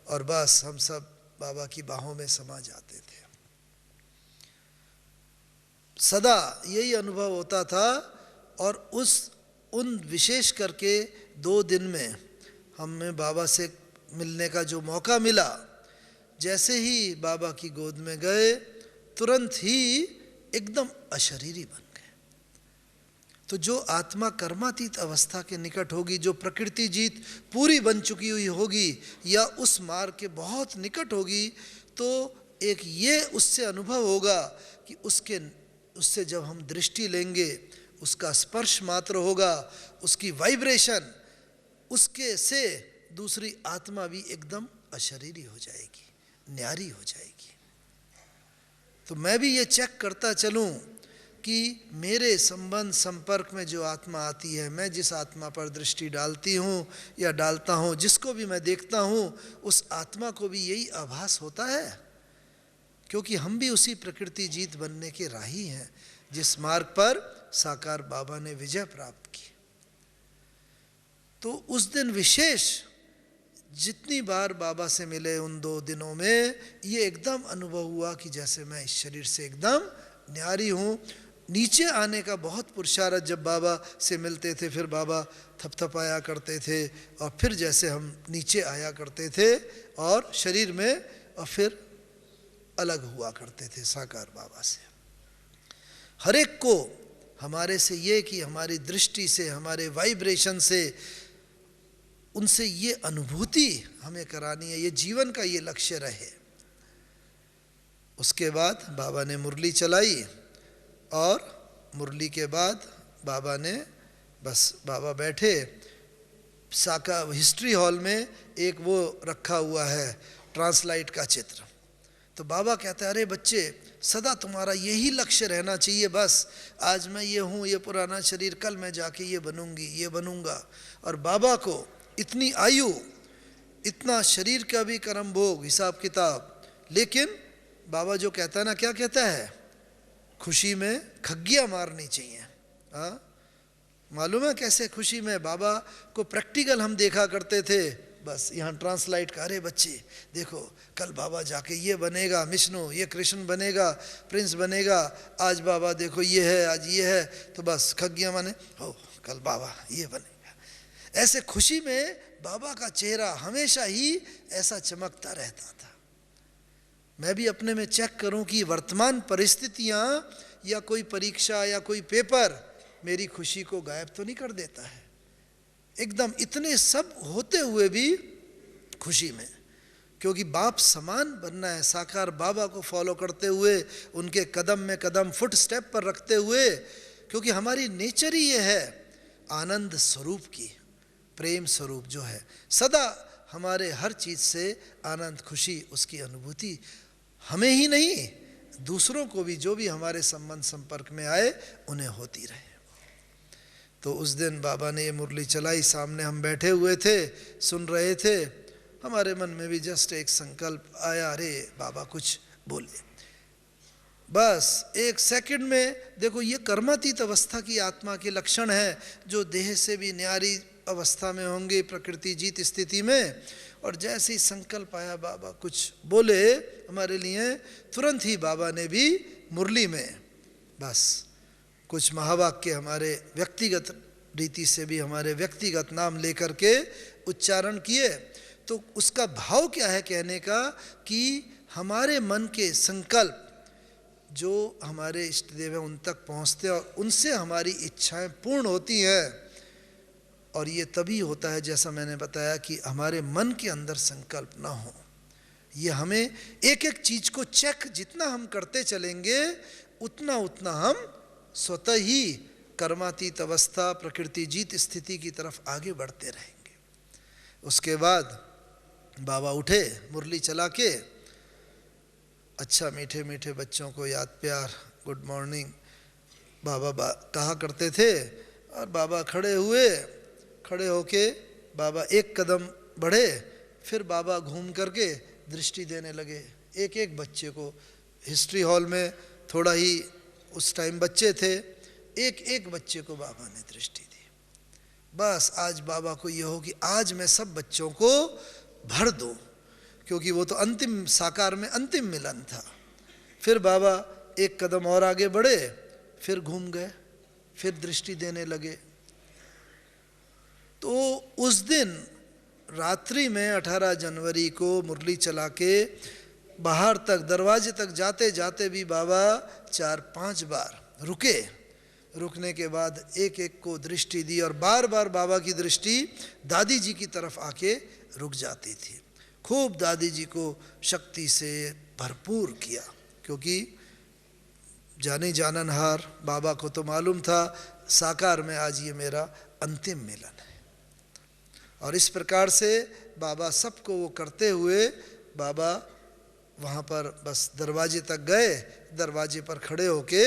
और बस हम सब बाबा की बाहों में समा जाते थे। सदा यही अनुभव होता था। और उन विशेष करके 2 दिन में हमें बाबा से मिलने का जो मौका मिला, जैसे ही बाबा की गोद में गए, तुरंत ही एकदम अशरीरी बन गए। तो जो आत्मा कर्मातीत अवस्था के निकट होगी, जो प्रकृति जीत पूरी बन चुकी हुई होगी, या उस मार्ग के बहुत निकट होगी, तो एक ये उससे अनुभव होगा कि उससे जब हम दृष्टि लेंगे, उसका स्पर्श मात्र होगा, उसकी वाइब्रेशन, उसके से दूसरी आत्मा भी एकदम अशरीरी हो जाएगी, न्यारी हो जाएगी। तो मैं भी ये चेक करता चलूं कि मेरे संबंध संपर्क में जो आत्मा आती है, मैं जिस आत्मा पर दृष्टि डालती हूँ या डालता हूँ, जिसको भी मैं देखता हूँ, उस आत्मा को भी यही आभास होता है, क्योंकि हम भी उसी प्रकृति जीत बनने के राही हैं, जिस मार्ग पर साकार बाबा ने विजय प्राप्त की। तो उस दिन विशेष जितनी बार बाबा से मिले उन 2 दिनों में, ये एकदम अनुभव हुआ कि जैसे मैं इस शरीर से एकदम न्यारी हूँ। नीचे आने का बहुत पुरुषार्थ जब बाबा से मिलते थे, फिर बाबा थपथपाया करते थे, और फिर जैसे हम नीचे आया करते थे और शरीर में, और फिर अलग हुआ करते थे साकार बाबा से। हर एक को हमारे से ये कि हमारी दृष्टि से, हमारे वाइब्रेशन से, उनसे ये अनुभूति हमें करानी है, ये जीवन का ये लक्ष्य रहे। उसके बाद बाबा ने मुरली चलाई, और मुरली के बाद बाबा ने बाबा बैठे। साका हिस्ट्री हॉल में एक वो रखा हुआ है ट्रांसलाइट का चित्र। तो बाबा कहते हैं, अरे बच्चे, सदा तुम्हारा यही लक्ष्य रहना चाहिए, बस आज मैं ये हूँ, ये पुराना शरीर, कल मैं जाके ये बनूंगी, ये बनूंगा। और बाबा को इतनी आयु, इतना शरीर का भी कर्म भोग, हिसाब किताब, लेकिन बाबा जो कहता है ना, क्या कहता है, खुशी में खग्गियाँ मारनी चाहिए। हाँ, मालूम है कैसे खुशी में? बाबा को प्रैक्टिकल हम देखा करते थे, बस यहाँ ट्रांसलाइट का, अरे बच्चे देखो, कल बाबा जाके ये बनेगा विष्णु, ये कृष्ण बनेगा, प्रिंस बनेगा, आज बाबा देखो ये है, आज ये है, तो बस खग्गियाँ माने हो, कल बाबा ये बनेगा। ऐसे खुशी में बाबा का चेहरा हमेशा ही ऐसा चमकता रहता था। मैं भी अपने में चेक करूं कि वर्तमान परिस्थितियां या कोई परीक्षा या कोई पेपर मेरी खुशी को गायब तो नहीं कर देता है। एकदम इतने सब होते हुए भी खुशी में, क्योंकि बाप समान बनना है, साकार बाबा को फॉलो करते हुए, उनके कदम में कदम, फुट स्टेप पर रखते हुए, क्योंकि हमारी नेचर ही ये है आनंद स्वरूप की, प्रेम स्वरूप जो है, सदा हमारे हर चीज़ से आनंद, खुशी, उसकी अनुभूति हमें ही नहीं, दूसरों को भी, जो भी हमारे संबंध संपर्क में आए, उन्हें होती रहे। तो उस दिन बाबा ने ये मुरली चलाई, सामने हम बैठे हुए थे, सुन रहे थे, हमारे मन में भी जस्ट एक संकल्प आया, अरे बाबा कुछ बोले। बस 1 सेकंड में देखो, ये कर्मातीत अवस्था की आत्मा के लक्षण है, जो देह से भी न्यारी अवस्था में होंगे, प्रकृति जीत स्थिति में। और जैसे ही संकल्प आया, बाबा कुछ बोले हमारे लिए, तुरंत ही बाबा ने भी मुरली में बस कुछ महावाक्य हमारे व्यक्तिगत रीति से भी, हमारे व्यक्तिगत नाम लेकर के उच्चारण किए। तो उसका भाव क्या है कहने का, कि हमारे मन के संकल्प जो हमारे इष्ट देव हैं उन तक पहुँचते हैं, और उनसे हमारी इच्छाएं पूर्ण होती हैं। और ये तभी होता है, जैसा मैंने बताया, कि हमारे मन के अंदर संकल्प ना हो। ये हमें एक एक चीज़ को चेक जितना हम करते चलेंगे, उतना उतना हम स्वतः ही कर्मातीत अवस्था, प्रकृति जीत स्थिति की तरफ आगे बढ़ते रहेंगे। उसके बाद बाबा उठे, मुरली चला के, अच्छा मीठे मीठे बच्चों को याद प्यार, गुड मॉर्निंग बाबा कहा करते थे। और बाबा खड़े हुए, खड़े होके बाबा एक कदम बढ़े, फिर बाबा घूम करके दृष्टि देने लगे एक एक बच्चे को। हिस्ट्री हॉल में थोड़ा ही उस टाइम बच्चे थे, एक एक बच्चे को बाबा ने दृष्टि दी। बस आज बाबा को ये हो कि आज मैं सब बच्चों को भर दूं, क्योंकि वो तो अंतिम साकार में अंतिम मिलन था। फिर बाबा एक कदम और आगे बढ़े, फिर घूम गए, फिर दृष्टि देने लगे। तो उस दिन रात्रि में 18 जनवरी को मुरली चला के बाहर तक, दरवाजे तक जाते जाते भी बाबा 4-5 बार रुके। रुकने के बाद एक एक को दृष्टि दी और बार बार बाबा की दृष्टि दादी जी की तरफ आके रुक जाती थी। खूब दादी जी को शक्ति से भरपूर किया, क्योंकि जाने जाननहार बाबा को तो मालूम था साकार में आज ये मेरा अंतिम मिलन है। और इस प्रकार से बाबा सबको वो करते हुए बाबा वहाँ पर बस दरवाजे तक गए। दरवाजे पर खड़े होके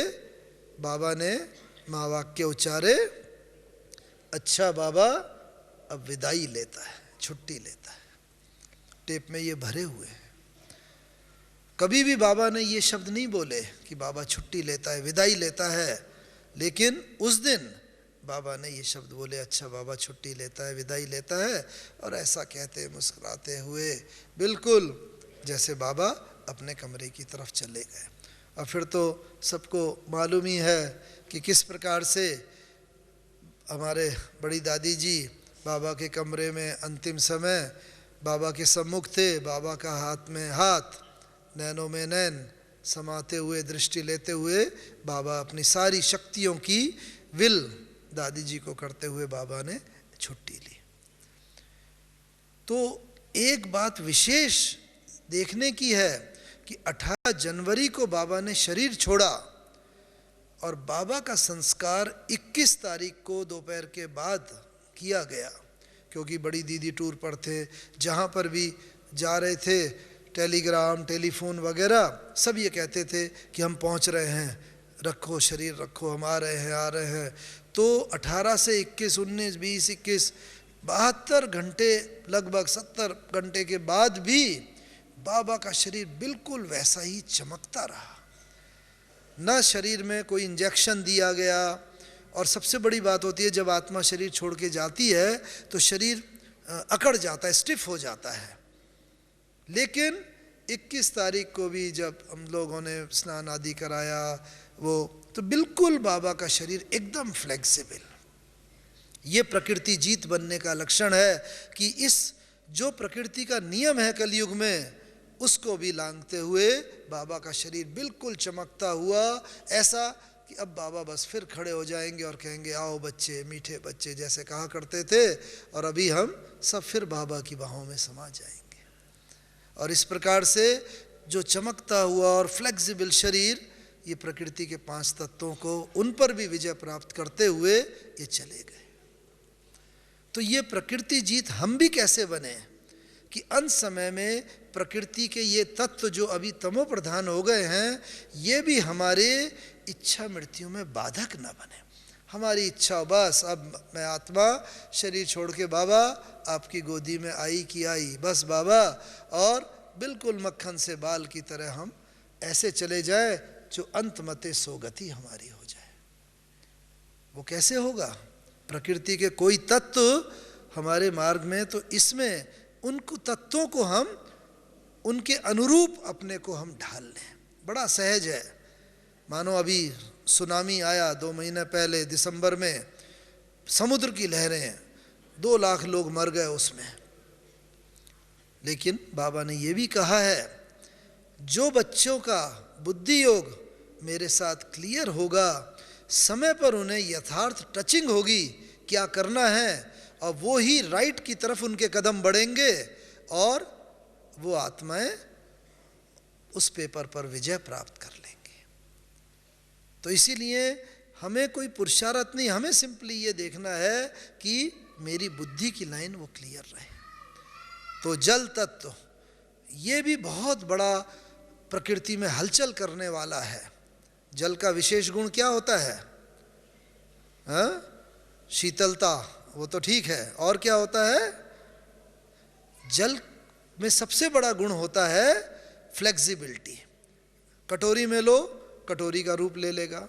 बाबा ने महावाक्य उच्चारे, अच्छा बाबा अब विदाई लेता है, छुट्टी लेता है। टेप में ये भरे हुए हैं। कभी भी बाबा ने ये शब्द नहीं बोले कि बाबा छुट्टी लेता है, विदाई लेता है, लेकिन उस दिन बाबा ने ये शब्द बोले, अच्छा बाबा छुट्टी लेता है, विदाई लेता है। और ऐसा कहते मुस्कुराते हुए बिल्कुल जैसे बाबा अपने कमरे की तरफ चले गए। और फिर तो सबको मालूम ही है कि किस प्रकार से हमारे बड़ी दादी जी बाबा के कमरे में अंतिम समय बाबा के सम्मुख थे। बाबा का हाथ में हाथ, नैनों में नैन समाते हुए, दृष्टि लेते हुए बाबा अपनी सारी शक्तियों की विल दादी जी को करते हुए बाबा ने छुट्टी ली। तो एक बात विशेष देखने की है कि 18 जनवरी को बाबा ने शरीर छोड़ा और बाबा का संस्कार 21 तारीख को दोपहर के बाद किया गया, क्योंकि बड़ी दीदी टूर पर थे। जहाँ पर भी जा रहे थे, टेलीग्राम, टेलीफोन वगैरह सब ये कहते थे कि हम पहुँच रहे हैं, रखो शरीर रखो, हम आ रहे हैं आ रहे हैं। तो 18 से 21, 19, 20, 21, 72 घंटे, लगभग 70 घंटे के बाद भी बाबा का शरीर बिल्कुल वैसा ही चमकता रहा। न शरीर में कोई इंजेक्शन दिया गया। और सबसे बड़ी बात होती है, जब आत्मा शरीर छोड़ के जाती है तो शरीर अकड़ जाता है, स्टिफ हो जाता है। लेकिन 21 तारीख को भी जब हम लोगों ने स्नान आदि कराया वो, तो बिल्कुल बाबा का शरीर एकदम फ्लेक्सिबल। ये प्रकृति जीत बनने का लक्षण है कि इस जो प्रकृति का नियम है कलयुग में, उसको भी लांघते हुए बाबा का शरीर बिल्कुल चमकता हुआ, ऐसा कि अब बाबा बस फिर खड़े हो जाएंगे और कहेंगे आओ बच्चे, मीठे बच्चे जैसे कहा करते थे, और अभी हम सब फिर बाबा की बाहों में समा जाएंगे। और इस प्रकार से जो चमकता हुआ और फ्लेक्सिबल शरीर, ये प्रकृति के 5 तत्वों को, उन पर भी विजय प्राप्त करते हुए ये चले गए। तो ये प्रकृति जीत हम भी कैसे बने कि अंत समय में प्रकृति के ये तत्व जो अभी तमो प्रधान हो गए हैं, ये भी हमारे इच्छा मृत्यु में बाधक न बने। हमारी इच्छा बस अब मैं आत्मा शरीर छोड़ के बाबा आपकी गोदी में आई कि आई, बस बाबा, और बिल्कुल मक्खन से बाल की तरह हम ऐसे चले जाए जो अंत मते सोगति हमारी हो जाए। वो कैसे होगा? प्रकृति के कोई तत्व हमारे मार्ग में, तो इसमें उन तत्वों को हम उनके अनुरूप अपने को हम ढाल लें। बड़ा सहज है। मानो अभी सुनामी आया 2 महीने पहले दिसंबर में, समुद्र की लहरें, 2 लाख लोग मर गए उसमें। लेकिन बाबा ने ये भी कहा है, जो बच्चों का बुद्धि योग मेरे साथ क्लियर होगा, समय पर उन्हें यथार्थ टचिंग होगी क्या करना है, और वो ही राइट की तरफ उनके कदम बढ़ेंगे और वो आत्माएं उस पेपर पर विजय प्राप्त कर लेंगे। तो इसीलिए हमें कोई पुरुषार्थ नहीं, हमें सिंपली ये देखना है कि मेरी बुद्धि की लाइन वो क्लियर रहे। तो जल तत्व ये भी बहुत बड़ा प्रकृति में हलचल करने वाला है। जल का विशेष गुण क्या होता है? शीतलता, वो तो ठीक है, और क्या होता है? जल में सबसे बड़ा गुण होता है फ्लेक्सिबिलिटी। कटोरी में लो, कटोरी का रूप ले लेगा,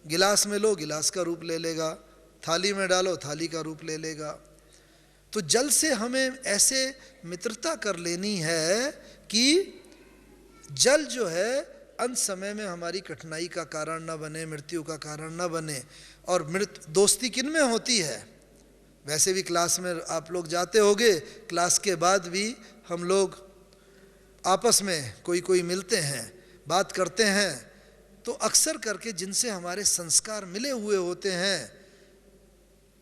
गिलास में लो, गिलास का रूप ले लेगा, थाली में डालो, थाली का रूप ले लेगा। तो जल से हमें ऐसे मित्रता कर लेनी है कि जल जो है अंत समय में हमारी कठिनाई का कारण न बने, मृत्यु का कारण न बने। और दोस्ती किन में होती है? वैसे भी क्लास में आप लोग जाते होंगे, क्लास के बाद भी हम लोग आपस में कोई मिलते हैं, बात करते हैं, तो अक्सर करके जिनसे हमारे संस्कार मिले हुए होते हैं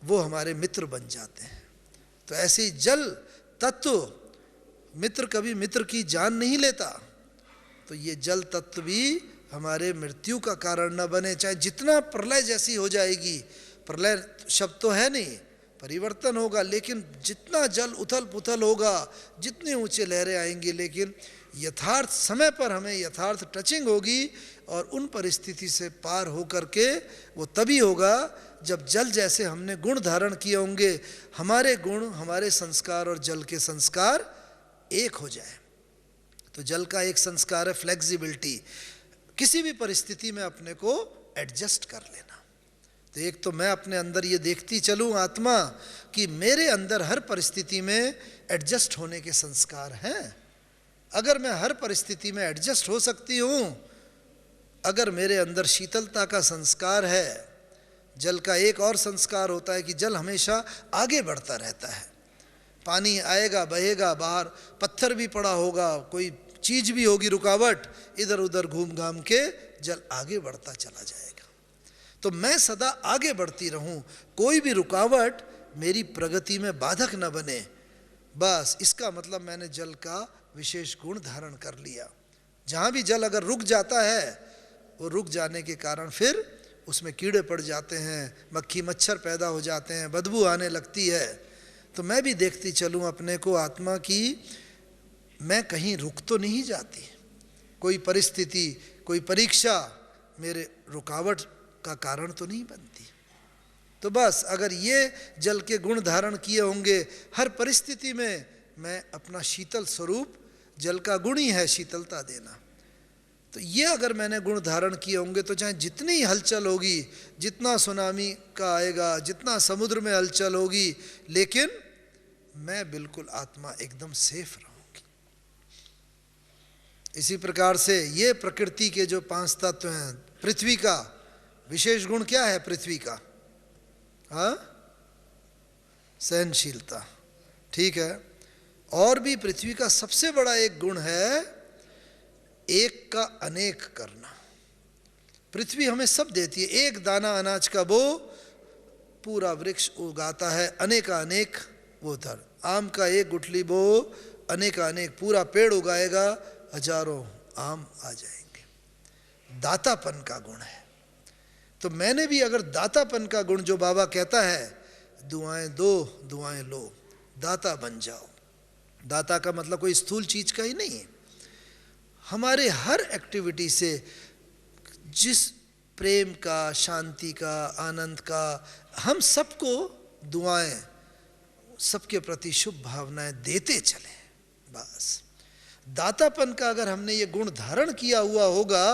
वो हमारे मित्र बन जाते हैं। तो ऐसे ही जल तत्व, मित्र कभी मित्र की जान नहीं लेता, तो ये जल तत्व भी हमारे मृत्यु का कारण न बने। चाहे जितना प्रलय जैसी हो जाएगी, प्रलय शब्द तो है नहीं, परिवर्तन होगा, लेकिन जितना जल उथल पुथल होगा, जितने ऊंचे लहरें आएंगी, लेकिन यथार्थ समय पर हमें यथार्थ टचिंग होगी और उन परिस्थिति से पार हो करके वो तभी होगा जब जल जैसे हमने गुण धारण किए होंगे, हमारे गुण, हमारे संस्कार और जल के संस्कार एक हो जाए। तो जल का एक संस्कार है फ्लेक्सिबिलिटी, किसी भी परिस्थिति में अपने को एडजस्ट कर लेना। तो एक तो मैं अपने अंदर ये देखती चलूँ आत्मा कि मेरे अंदर हर परिस्थिति में एडजस्ट होने के संस्कार हैं। अगर मैं हर परिस्थिति में एडजस्ट हो सकती हूँ, अगर मेरे अंदर शीतलता का संस्कार है, जल का एक और संस्कार होता है कि जल हमेशा आगे बढ़ता रहता है। पानी आएगा, बहेगा, बाहर पत्थर भी पड़ा होगा, कोई चीज़ भी होगी रुकावट, इधर उधर घूम घाम के जल आगे बढ़ता चला जाएगा। तो मैं सदा आगे बढ़ती रहूं, कोई भी रुकावट मेरी प्रगति में बाधक न बने। बस इसका मतलब मैंने जल का विशेष गुण धारण कर लिया। जहाँ भी जल अगर रुक जाता है, वो रुक जाने के कारण फिर उसमें कीड़े पड़ जाते हैं, मक्खी मच्छर पैदा हो जाते हैं, बदबू आने लगती है। तो मैं भी देखती चलूँ अपने को आत्मा की मैं कहीं रुक तो नहीं जाती, कोई परिस्थिति, कोई परीक्षा मेरे रुकावट का कारण तो नहीं बनती। तो बस अगर ये जल के गुण धारण किए होंगे, हर परिस्थिति में मैं अपना शीतल स्वरूप, जल का गुण ही है शीतलता देना, तो ये अगर मैंने गुण धारण किए होंगे तो चाहे जितनी हलचल होगी, जितना सुनामी का आएगा, जितना समुद्र में हलचल होगी, लेकिन मैं बिल्कुल आत्मा एकदम सेफ रहूँगी। इसी प्रकार से ये प्रकृति के जो 5 तत्व हैं, पृथ्वी का विशेष गुण क्या है? पृथ्वी का सहनशीलता, ठीक है। और भी पृथ्वी का सबसे बड़ा एक गुण है एक का अनेक करना। पृथ्वी हमें सब देती है, एक दाना अनाज का बो पूरा वृक्ष उगाता है, अनेक वो धर, आम का एक गुठली बो अनेक पूरा पेड़ उगाएगा, हजारों आम आ जाएंगे। दातापन का गुण है। तो मैंने भी अगर दातापन का गुण, जो बाबा कहता है दुआएं दो दुआएं लो, दाता बन जाओ। दाता का मतलब कोई स्थूल चीज का ही नहीं है। हमारे हर एक्टिविटी से जिस प्रेम का, शांति का, आनंद का, हम सबको दुआएं, सबके प्रति शुभ भावनाएं देते चले। बस दातापन का अगर हमने ये गुण धारण किया हुआ होगा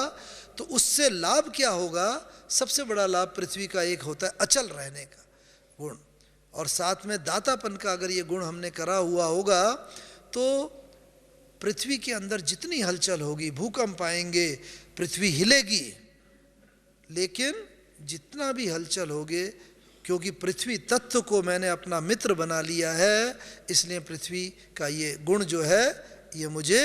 तो उससे लाभ क्या होगा? सबसे बड़ा लाभ पृथ्वी का एक होता है अचल रहने का गुण, और साथ में दातापन का अगर ये गुण हमने करा हुआ होगा तो पृथ्वी के अंदर जितनी हलचल होगी, भूकंप आएंगे, पृथ्वी हिलेगी, लेकिन जितना भी हलचल होगे, क्योंकि पृथ्वी तत्व को मैंने अपना मित्र बना लिया है, इसलिए पृथ्वी का ये गुण जो है ये मुझे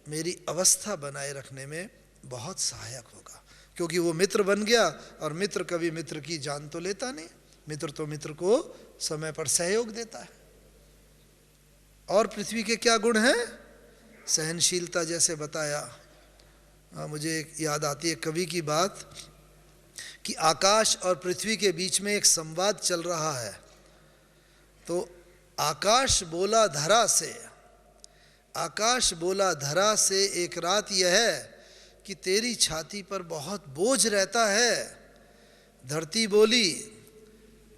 मेरी अवस्था बनाए रखने में बहुत सहायक होगा। क्योंकि वो मित्र बन गया, और मित्र कभी मित्र की जान तो लेता नहीं, मित्र तो मित्र को समय पर सहयोग देता है। और पृथ्वी के क्या गुण हैं? सहनशीलता, जैसे बताया। मुझे याद आती है कवि की बात, कि आकाश और पृथ्वी के बीच में एक संवाद चल रहा है। तो आकाश बोला धरा से एक रात यह है कि तेरी छाती पर बहुत बोझ रहता है। धरती बोली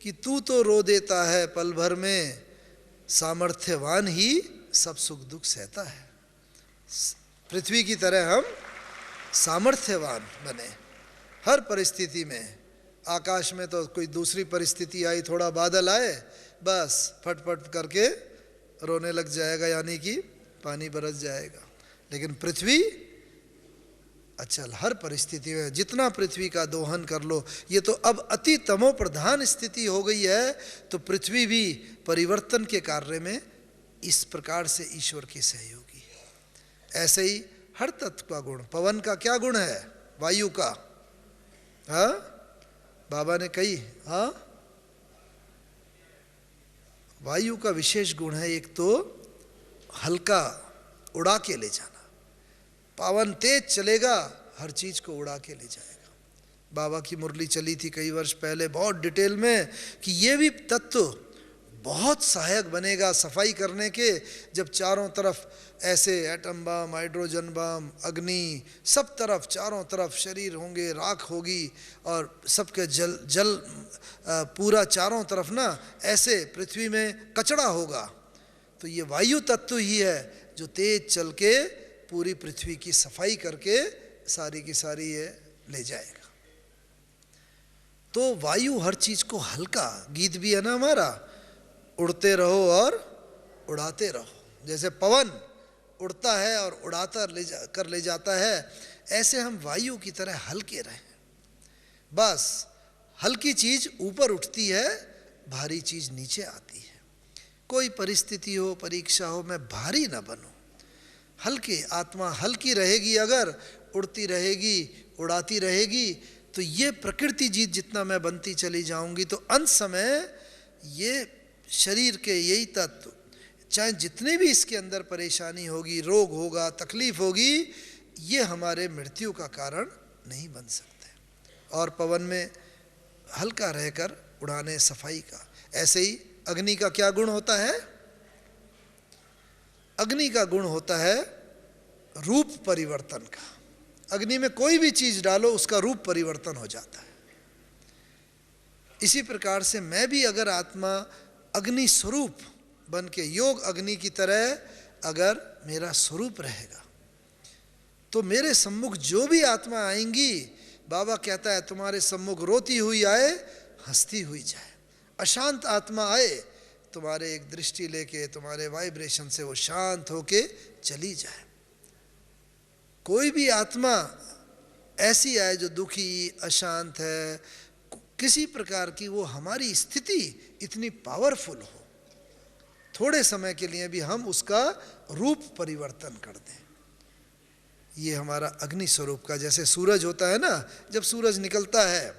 कि तू तो रो देता है पल भर में, सामर्थ्यवान ही सब सुख दुख सहता है। पृथ्वी की तरह हम सामर्थ्यवान बने हर परिस्थिति में। आकाश में तो कोई दूसरी परिस्थिति आई, थोड़ा बादल आए, बस फटफट करके रोने लग जाएगा, यानी कि पानी बरस जाएगा। लेकिन पृथ्वी अचल, हर परिस्थिति में जितना पृथ्वी का दोहन कर लो। ये तो अब अति तमो प्रधान स्थिति हो गई है, तो पृथ्वी भी परिवर्तन के कार्य में इस प्रकार से ईश्वर की सहयोगी है। ऐसे ही हर तत्व का गुण, पवन का क्या गुण है, वायु का, हाँ बाबा ने कही, हाँ वायु का विशेष गुण है एक तो हल्का, उड़ा के ले जाना। पवन तेज चलेगा, हर चीज को उड़ा के ले जाएगा। बाबा की मुरली चली थी कई वर्ष पहले बहुत डिटेल में कि ये भी तत्व बहुत सहायक बनेगा सफाई करने के, जब चारों तरफ ऐसे एटम बम, हाइड्रोजन बम, अग्नि, सब तरफ चारों तरफ शरीर होंगे, राख होगी और सबके जल पूरा चारों तरफ ना ऐसे पृथ्वी में कचरा होगा। तो ये वायु तत्व ही है जो तेज चल के पूरी पृथ्वी की सफाई करके सारी की सारी ये ले जाएगा। तो वायु हर चीज को हल्का, गीत भी है ना हमारा, उड़ते रहो और उड़ाते रहो। जैसे पवन उड़ता है और उड़ाता ले जाता है, ऐसे हम वायु की तरह हल्के रहें। बस हल्की चीज ऊपर उठती है, भारी चीज नीचे आती है। कोई परिस्थिति हो, परीक्षा हो, मैं भारी ना बनूं, हल्के, आत्मा हल्की रहेगी, अगर उड़ती रहेगी, उड़ाती रहेगी, तो ये प्रकृति जीत जितना मैं बनती चली जाऊंगी, तो अंत समय ये शरीर के यही तत्व, चाहे जितने भी इसके अंदर परेशानी होगी, रोग होगा, तकलीफ होगी, ये हमारे मृत्यु का कारण नहीं बन सकते। और पवन में हल्का रहकर उड़ाने, सफाई का। ऐसे ही अग्नि का क्या गुण होता है, अग्नि का गुण होता है रूप परिवर्तन का। अग्नि में कोई भी चीज डालो उसका रूप परिवर्तन हो जाता है। इसी प्रकार से मैं भी अगर आत्मा अग्नि स्वरूप बन के, योग अग्नि की तरह अगर मेरा स्वरूप रहेगा, तो मेरे सम्मुख जो भी आत्मा आएंगी, बाबा कहता है तुम्हारे सम्मुख रोती हुई आए, हंसती हुई जाए। अशांत आत्मा आए, तुम्हारे एक दृष्टि लेके, तुम्हारे वाइब्रेशन से वो शांत होके चली जाए। कोई भी आत्मा ऐसी आए जो दुखी, अशांत है, किसी प्रकार की, वो हमारी स्थिति इतनी पावरफुल हो, थोड़े समय के लिए भी हम उसका रूप परिवर्तन कर दें। ये हमारा अग्नि स्वरूप का, जैसे सूरज होता है ना, जब सूरज निकलता है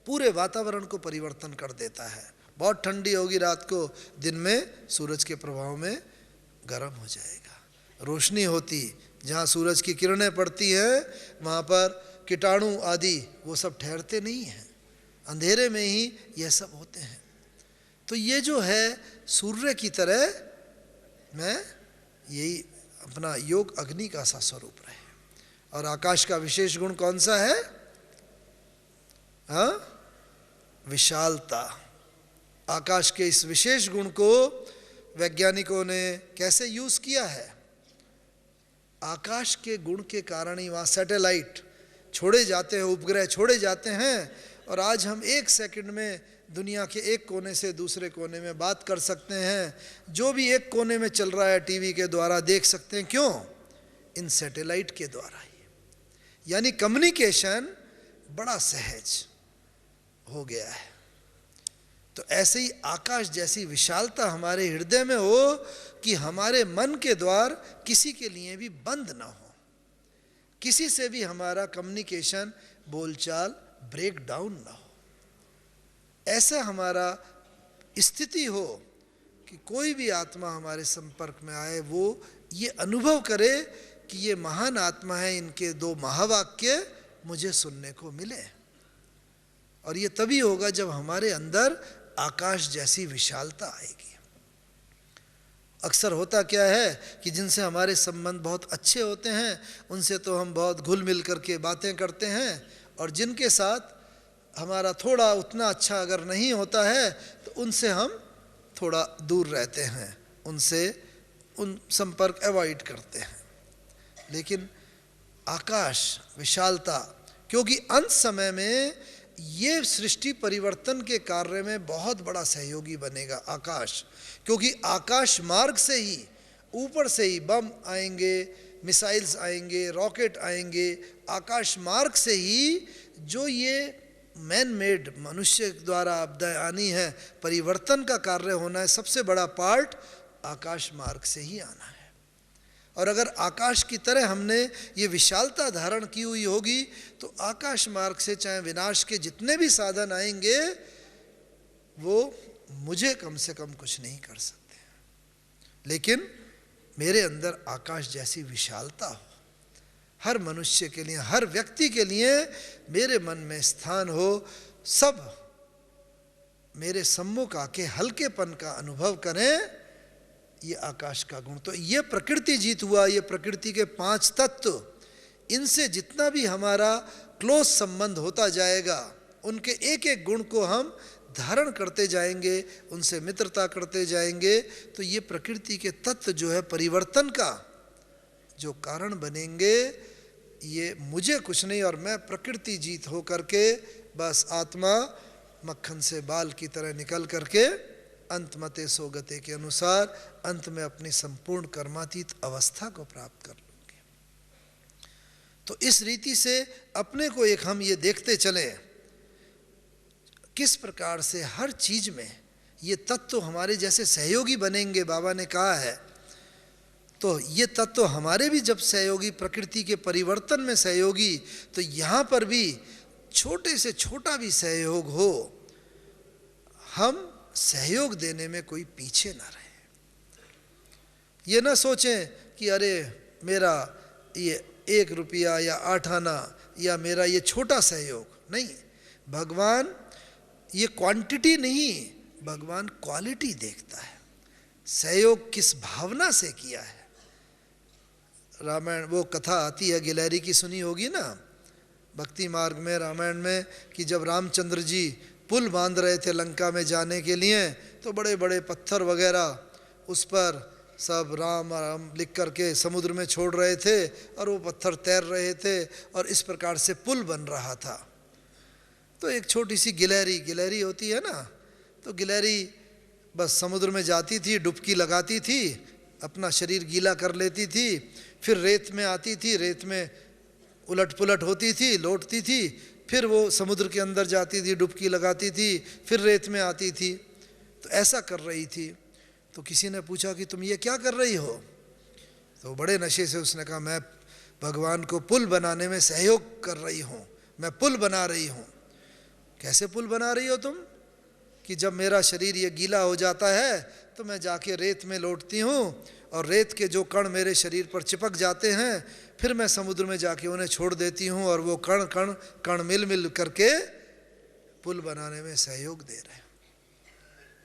पूरे वातावरण को परिवर्तन कर देता है। बहुत ठंडी होगी रात को, दिन में सूरज के प्रभाव में गर्म हो जाएगा। रोशनी होती, जहाँ सूरज की किरणें पड़ती हैं वहाँ पर कीटाणु आदि वो सब ठहरते नहीं हैं, अंधेरे में ही यह सब होते हैं। तो ये जो है सूर्य की तरह, मैं यही अपना योग अग्नि का सा स्वरूप रहे। और आकाश का विशेष गुण कौन सा है, हाँ, विशालता। आकाश के इस विशेष गुण को वैज्ञानिकों ने कैसे यूज किया है, आकाश के गुण के कारण ही वहाँ सैटेलाइट छोड़े जाते हैं, उपग्रह छोड़े जाते हैं, और आज हम एक सेकंड में दुनिया के एक कोने से दूसरे कोने में बात कर सकते हैं। जो भी एक कोने में चल रहा है टीवी के द्वारा देख सकते हैं। क्यों? इन सैटेलाइट के द्वारा ही। यानी कम्युनिकेशन बड़ा सहज हो गया है। तो ऐसे ही आकाश जैसी विशालता हमारे हृदय में हो कि हमारे मन के द्वार किसी के लिए भी बंद ना हो, किसी से भी हमारा कम्युनिकेशन, बोलचाल ब्रेक डाउन ना हो। ऐसा हमारा स्थिति हो कि कोई भी आत्मा हमारे संपर्क में आए, वो ये अनुभव करे कि ये महान आत्मा है, इनके दो महावाक्य मुझे सुनने को मिले। और ये तभी होगा जब हमारे अंदर आकाश जैसी विशालता आएगी। अक्सर होता क्या है कि जिनसे हमारे संबंध बहुत अच्छे होते हैं उनसे तो हम बहुत घुल मिल करके बातें करते हैं, और जिनके साथ हमारा थोड़ा उतना अच्छा अगर नहीं होता है तो उनसे हम थोड़ा दूर रहते हैं, उनसे उन संपर्क अवॉइड करते हैं। लेकिन आकाश विशालता, क्योंकि अंत समय में ये सृष्टि परिवर्तन के कार्य में बहुत बड़ा सहयोगी बनेगा आकाश, क्योंकि आकाश मार्ग से ही, ऊपर से ही बम आएंगे, मिसाइल्स आएंगे, रॉकेट आएंगे, आकाश मार्ग से ही जो ये मैन मेड मनुष्य द्वारा आपदाएं आनी है, परिवर्तन का कार्य होना है, सबसे बड़ा पार्ट आकाश मार्ग से ही आना है। और अगर आकाश की तरह हमने ये विशालता धारण की हुई होगी तो आकाश मार्ग से चाहे विनाश के जितने भी साधन आएंगे वो मुझे कम से कम कुछ नहीं कर सकते, लेकिन मेरे अंदर आकाश जैसी विशालता हो, हर मनुष्य के लिए, हर व्यक्ति के लिए मेरे मन में स्थान हो, सब मेरे सम्मुख आके हल्केपन का अनुभव करें, ये आकाश का गुण। तो ये प्रकृति जीत हुआ, ये प्रकृति के 5 तत्व, इनसे जितना भी हमारा क्लोज संबंध होता जाएगा, उनके एक एक गुण को हम धारण करते जाएंगे, उनसे मित्रता करते जाएंगे, तो ये प्रकृति के तत्व जो है परिवर्तन का जो कारण बनेंगे, ये मुझे कुछ नहीं और मैं प्रकृति जीत हो करके बस आत्मा मक्खन से बाल की तरह निकल करके अंत मते सोगते के अनुसार अंत में अपनी संपूर्ण कर्मातीत अवस्था को प्राप्त कर लूँगे। तो इस रीति से अपने को एक हम ये देखते चलें किस प्रकार से हर चीज में ये तत्व हमारे जैसे सहयोगी बनेंगे, बाबा ने कहा है। तो ये तत्व हमारे भी जब सहयोगी, प्रकृति के परिवर्तन में सहयोगी, तो यहाँ पर भी छोटे से छोटा भी सहयोग हो, हम सहयोग देने में कोई पीछे ना रहे। ये ना सोचें कि अरे मेरा ये 1 रुपया या 8 आना या मेरा ये छोटा सहयोग, नहीं। भगवान ये क्वांटिटी नहीं, भगवान क्वालिटी देखता है, सहयोग किस भावना से किया है। रामायण वो कथा आती है, गिलहरी की सुनी होगी ना, भक्ति मार्ग में, रामायण में, कि जब रामचंद्र जी पुल बांध रहे थे लंका में जाने के लिए, तो बड़े बड़े पत्थर वगैरह उस पर सब राम राम लिख करके समुद्र में छोड़ रहे थे और वो पत्थर तैर रहे थे और इस प्रकार से पुल बन रहा था। तो एक छोटी सी गिलहरी होती है ना, तो गिलहरी बस समुद्र में जाती थी, डुबकी लगाती थी, अपना शरीर गीला कर लेती थी, फिर रेत में आती थी, रेत में उलट पुलट होती थी, लौटती थी, फिर वो समुद्र के अंदर जाती थी, डुबकी लगाती थी, फिर रेत में आती थी। तो ऐसा कर रही थी। तो किसी ने पूछा कि तुम ये क्या कर रही हो? तो बड़े नशे से उसने कहा, मैं भगवान को पुल बनाने में सहयोग कर रही हूँ, मैं पुल बना रही हूँ। कैसे पुल बना रही हो तुम? कि जब मेरा शरीर ये गीला हो जाता है तो मैं जाके रेत में लौटती हूँ और रेत के जो कण मेरे शरीर पर चिपक जाते हैं, फिर मैं समुद्र में जाके उन्हें छोड़ देती हूँ और वो कण मिल करके पुल बनाने में सहयोग दे रहे हैं।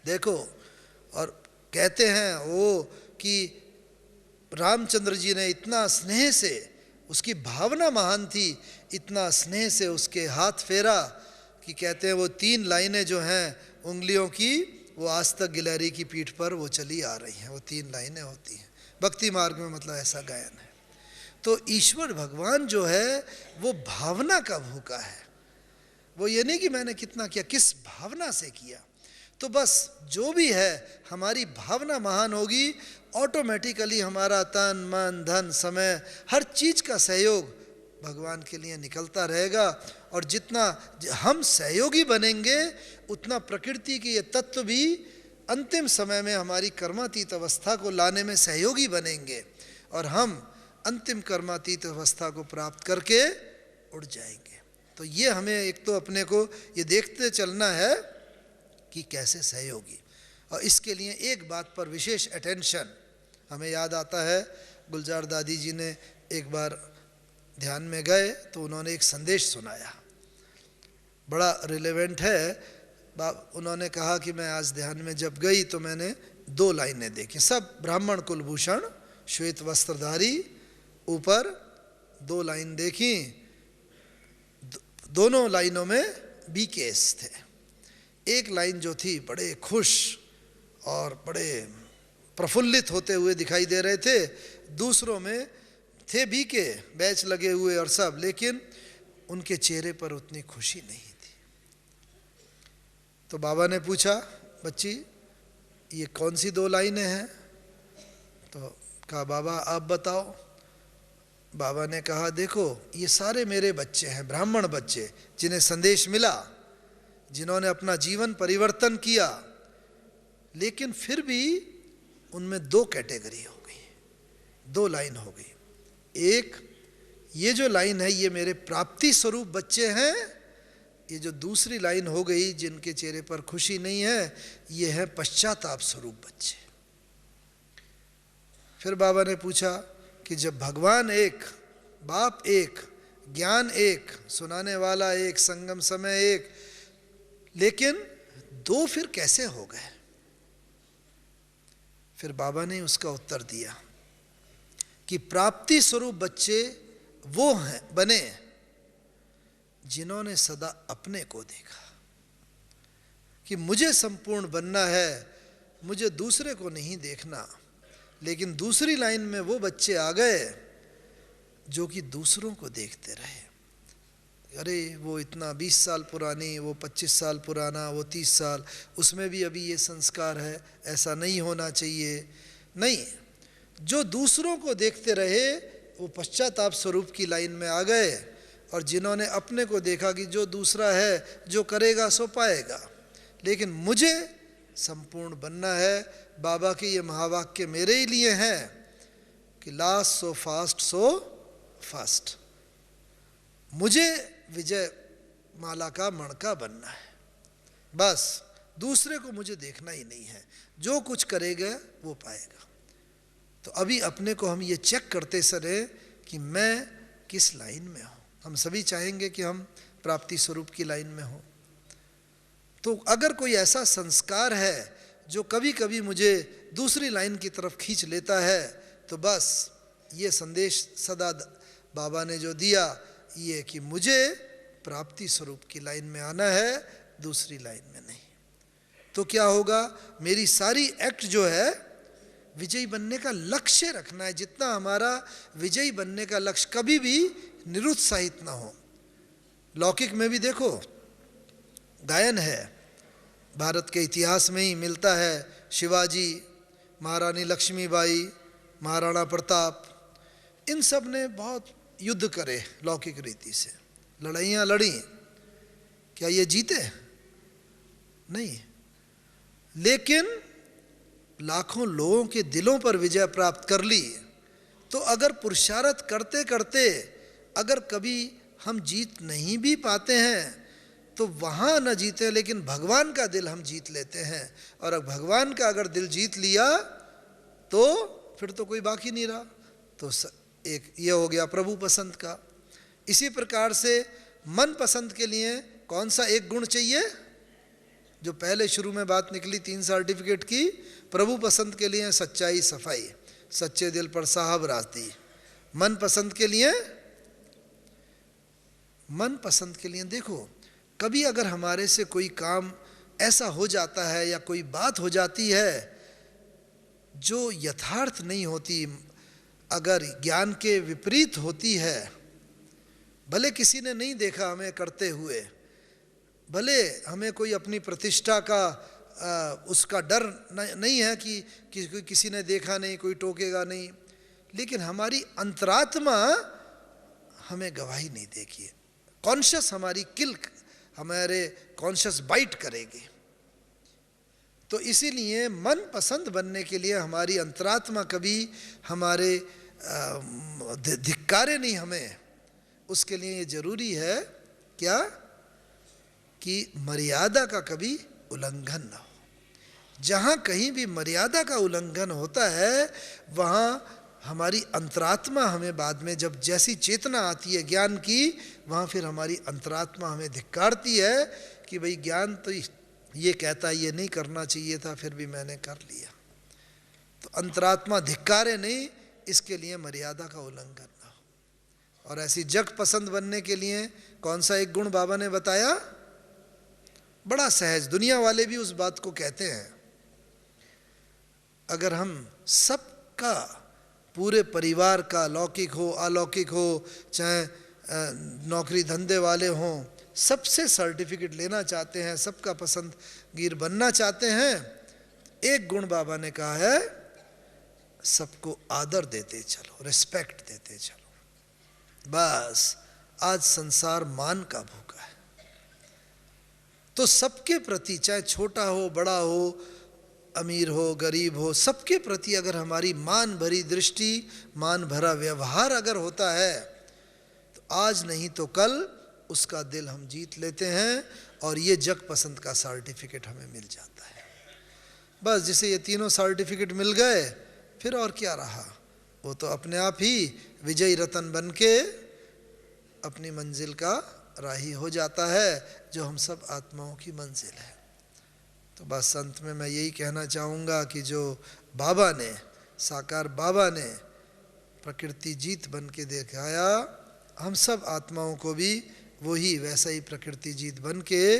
देखो, और कहते हैं वो कि रामचंद्र जी ने इतना स्नेह से, उसकी भावना महान थी, इतना स्नेह से उसके हाथ फेरा कि कहते हैं वो 3 लाइनें जो हैं उंगलियों की, वो आज तक गिलहरी की पीठ पर वो चली आ रही हैं। वो 3 लाइनें होती हैं भक्ति मार्ग में, मतलब ऐसा गायन है। तो ईश्वर भगवान जो है वो भावना का भूखा है। वो ये नहीं कि मैंने कितना किया, किस भावना से किया। तो बस जो भी है हमारी भावना महान होगी, ऑटोमेटिकली हमारा तन मन धन समय हर चीज़ का सहयोग भगवान के लिए निकलता रहेगा। और जितना हम सहयोगी बनेंगे उतना प्रकृति के ये तत्व भी अंतिम समय में हमारी कर्मातीत अवस्था को लाने में सहयोगी बनेंगे और हम अंतिम कर्मातीत अवस्था को प्राप्त करके उड़ जाएंगे। तो ये हमें एक तो अपने को ये देखते चलना है कि कैसे सहयोगी। और इसके लिए एक बात पर विशेष अटेंशन हमें याद आता है, गुलजार दादी जी ने एक बार ध्यान में गए तो उन्होंने एक संदेश सुनाया। बड़ा रिलेवेंट है। उन्होंने कहा कि मैं आज ध्यान में जब गई तो मैंने 2 लाइनें देखी, सब ब्राह्मण कुलभूषण श्वेत वस्त्रधारी, ऊपर 2 लाइन देखी, दोनों लाइनों में बीकेस थे। एक लाइन जो थी बड़े खुश और बड़े प्रफुल्लित होते हुए दिखाई दे रहे थे, दूसरों में थे बीके, बैच लगे हुए और सब, लेकिन उनके चेहरे पर उतनी खुशी नहीं थी। तो बाबा ने पूछा, बच्ची ये कौन सी 2 लाइनें हैं? तो कहा बाबा आप बताओ। बाबा ने कहा देखो ये सारे मेरे बच्चे हैं, ब्राह्मण बच्चे, जिन्हें संदेश मिला, जिन्होंने अपना जीवन परिवर्तन किया, लेकिन फिर भी उनमें 2 कैटेगरी हो गई, 2 लाइन हो गई। एक ये जो लाइन है ये मेरे प्राप्ति स्वरूप बच्चे हैं, ये जो दूसरी लाइन हो गई जिनके चेहरे पर खुशी नहीं है, ये है पश्चाताप स्वरूप बच्चे। फिर बाबा ने पूछा कि जब भगवान एक, बाप एक, ज्ञान एक, सुनाने वाला एक, संगम समय एक, लेकिन 2 फिर कैसे हो गए? फिर बाबा ने उसका उत्तर दिया कि प्राप्ति स्वरूप बच्चे वो हैं बने जिन्होंने सदा अपने को देखा कि मुझे संपूर्ण बनना है, मुझे दूसरे को नहीं देखना। लेकिन दूसरी लाइन में वो बच्चे आ गए जो कि दूसरों को देखते रहे। अरे वो इतना 20 साल पुरानी, वो 25 साल पुराना, वो 30 साल, उसमें भी अभी ये संस्कार है, ऐसा नहीं होना चाहिए। नहीं, जो दूसरों को देखते रहे वो पश्चाताप स्वरूप की लाइन में आ गए, और जिन्होंने अपने को देखा कि जो दूसरा है जो करेगा सो पाएगा, लेकिन मुझे संपूर्ण बनना है। बाबा के ये महावाक्य मेरे ही लिए हैं कि last so fast so fast, मुझे विजय माला का मणका बनना है, बस दूसरे को मुझे देखना ही नहीं है, जो कुछ करेगा वो पाएगा। तो अभी अपने को हम ये चेक करते सरे कि मैं किस लाइन में हूँ। हम सभी चाहेंगे कि हम प्राप्ति स्वरूप की लाइन में हों। तो अगर कोई ऐसा संस्कार है जो कभी कभी मुझे दूसरी लाइन की तरफ खींच लेता है, तो बस ये संदेश सदा बाबा ने जो दिया ये कि मुझे प्राप्ति स्वरूप की लाइन में आना है, दूसरी लाइन में नहीं। तो क्या होगा, मेरी सारी एक्ट जो है विजयी बनने का लक्ष्य रखना है। जितना हमारा विजयी बनने का लक्ष्य कभी भी निरुत्साहित ना हो। लौकिक में भी देखो गायन है, भारत के इतिहास में ही मिलता है। शिवाजी, महारानी लक्ष्मीबाई, महाराणा प्रताप, इन सब ने बहुत युद्ध करे लौकिक रीति से, लड़ाइयाँ लड़ी। क्या ये जीते? नहीं, लेकिन लाखों लोगों के दिलों पर विजय प्राप्त कर ली। तो अगर पुरुषार्थ करते करते अगर कभी हम जीत नहीं भी पाते हैं तो वहाँ न जीते, लेकिन भगवान का दिल हम जीत लेते हैं। और अब भगवान का अगर दिल जीत लिया तो फिर तो कोई बाकी नहीं रहा। तो एक ये हो गया प्रभु पसंद का। इसी प्रकार से मन पसंद के लिए कौन सा एक गुण चाहिए? जो पहले शुरू में बात निकली 3 सर्टिफिकेट की, प्रभु पसंद के लिए सच्चाई, सफाई, सच्चे दिल पर साहब रास्ती। मन पसंद के लिए, मन पसंद के लिए देखो, कभी अगर हमारे से कोई काम ऐसा हो जाता है या कोई बात हो जाती है जो यथार्थ नहीं होती, अगर ज्ञान के विपरीत होती है, भले किसी ने नहीं देखा हमें करते हुए, भले हमें कोई अपनी प्रतिष्ठा का उसका डर नहीं है कि किसी ने देखा नहीं, कोई टोकेगा नहीं, लेकिन हमारी अंतरात्मा हमें गवाही नहीं देगी। कॉन्शियस हमारी किल, हमारे कॉन्शियस बाइट करेगी। तो इसीलिए मन पसंद बनने के लिए हमारी अंतरात्मा कभी हमारे धिक्कारे नहीं हमें। उसके लिए ये जरूरी है क्या कि मर्यादा का कभी उल्लंघन ना हो। जहाँ कहीं भी मर्यादा का उल्लंघन होता है वहाँ हमारी अंतरात्मा हमें बाद में जब जैसी चेतना आती है ज्ञान की, वहाँ फिर हमारी अंतरात्मा हमें धिक्कारती है कि भाई ज्ञान तो ये कहता ये नहीं करना चाहिए था, फिर भी मैंने कर लिया। तो अंतरात्मा धिक्कारे नहीं, इसके लिए मर्यादा का उल्लंघन ना हो। और ऐसी जग पसंद बनने के लिए कौन सा एक गुण बाबा ने बताया, बड़ा सहज, दुनिया वाले भी उस बात को कहते हैं। अगर हम सबका, पूरे परिवार का, लौकिक हो अलौकिक हो, चाहे नौकरी धंधे वाले हों, सबसे सर्टिफिकेट लेना चाहते हैं, सबका पसंदगीर बनना चाहते हैं, एक गुण बाबा ने कहा है, सबको आदर देते चलो, रिस्पेक्ट देते चलो। बस आज संसार मान का भूखा है, तो सबके प्रति, चाहे छोटा हो बड़ा हो, अमीर हो गरीब हो, सबके प्रति अगर हमारी मान भरी दृष्टि, मान भरा व्यवहार अगर होता है, तो आज नहीं तो कल उसका दिल हम जीत लेते हैं और ये जग पसंद का सर्टिफिकेट हमें मिल जाता है। बस जिसे ये तीनों सर्टिफिकेट मिल गए, फिर और क्या रहा, वो तो अपने आप ही विजयी रतन बन के अपनी मंजिल का राही हो जाता है, जो हम सब आत्माओं की मंजिल है। तो बस अंत में मैं यही कहना चाहूँगा कि जो बाबा ने, साकार बाबा ने प्रकृति जीत बन के दिखाया, हम सब आत्माओं को भी वही वैसा ही प्रकृति जीत बन के,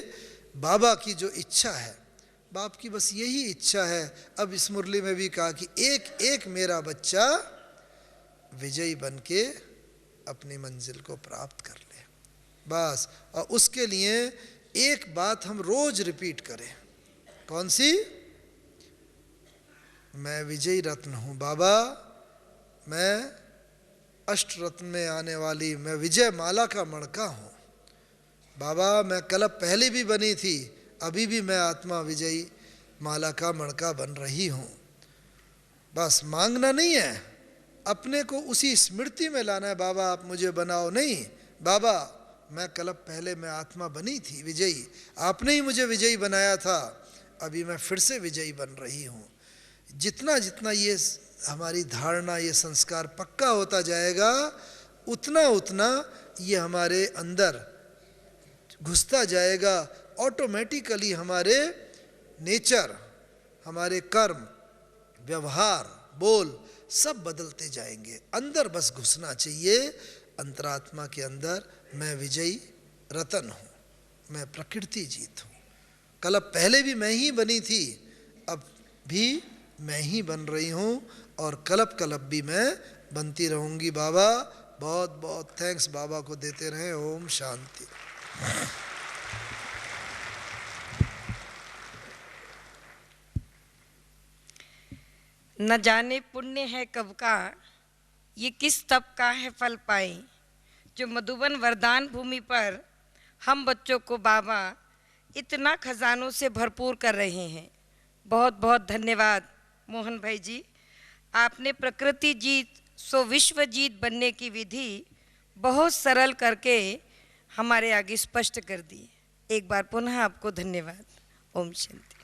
बाबा की जो इच्छा है, बाप की बस यही इच्छा है। अब इस मुरली में भी कहा कि एक एक मेरा बच्चा विजयी बन के अपनी मंजिल को प्राप्त कर ले, बस। और उसके लिए एक बात हम रोज रिपीट करें, कौन सी? मैं विजयी रत्न हूँ बाबा, मैं अष्ट रत्न में आने वाली, मैं विजय माला का मणका हूँ बाबा। मैं कल्प पहले भी बनी थी, अभी भी मैं आत्मा विजयी माला का मणका बन रही हूँ। बस मांगना नहीं है, अपने को उसी स्मृति में लाना है, बाबा आप मुझे बनाओ नहीं, बाबा मैं कल्प पहले मैं आत्मा बनी थी विजयी, आपने ही मुझे विजयी बनाया था, अभी मैं फिर से विजयी बन रही हूँ। जितना जितना ये हमारी धारणा, ये संस्कार पक्का होता जाएगा, उतना उतना ये हमारे अंदर घुसता जाएगा। ऑटोमेटिकली हमारे नेचर, हमारे कर्म, व्यवहार, बोल सब बदलते जाएंगे। अंदर बस घुसना चाहिए, अंतरात्मा के अंदर, मैं विजयी रतन हूँ, मैं प्रकृति जीत हूँ। कल्प पहले भी मैं ही बनी थी, अब भी मैं ही बन रही हूँ, और कल्प कल्प भी मैं बनती रहूँगी बाबा। बहुत बहुत थैंक्स बाबा को देते रहें। ओम शांति। न जाने पुण्य है कब का, ये किस तप का है फल पाए, जो मधुबन वरदान भूमि पर हम बच्चों को बाबा इतना खजानों से भरपूर कर रहे हैं। बहुत बहुत धन्यवाद मोहन भाई जी, आपने प्रकृति जीत सो विश्व जीत बनने की विधि बहुत सरल करके हमारे आगे स्पष्ट कर दी। एक बार पुनः आपको धन्यवाद। ओम शांति।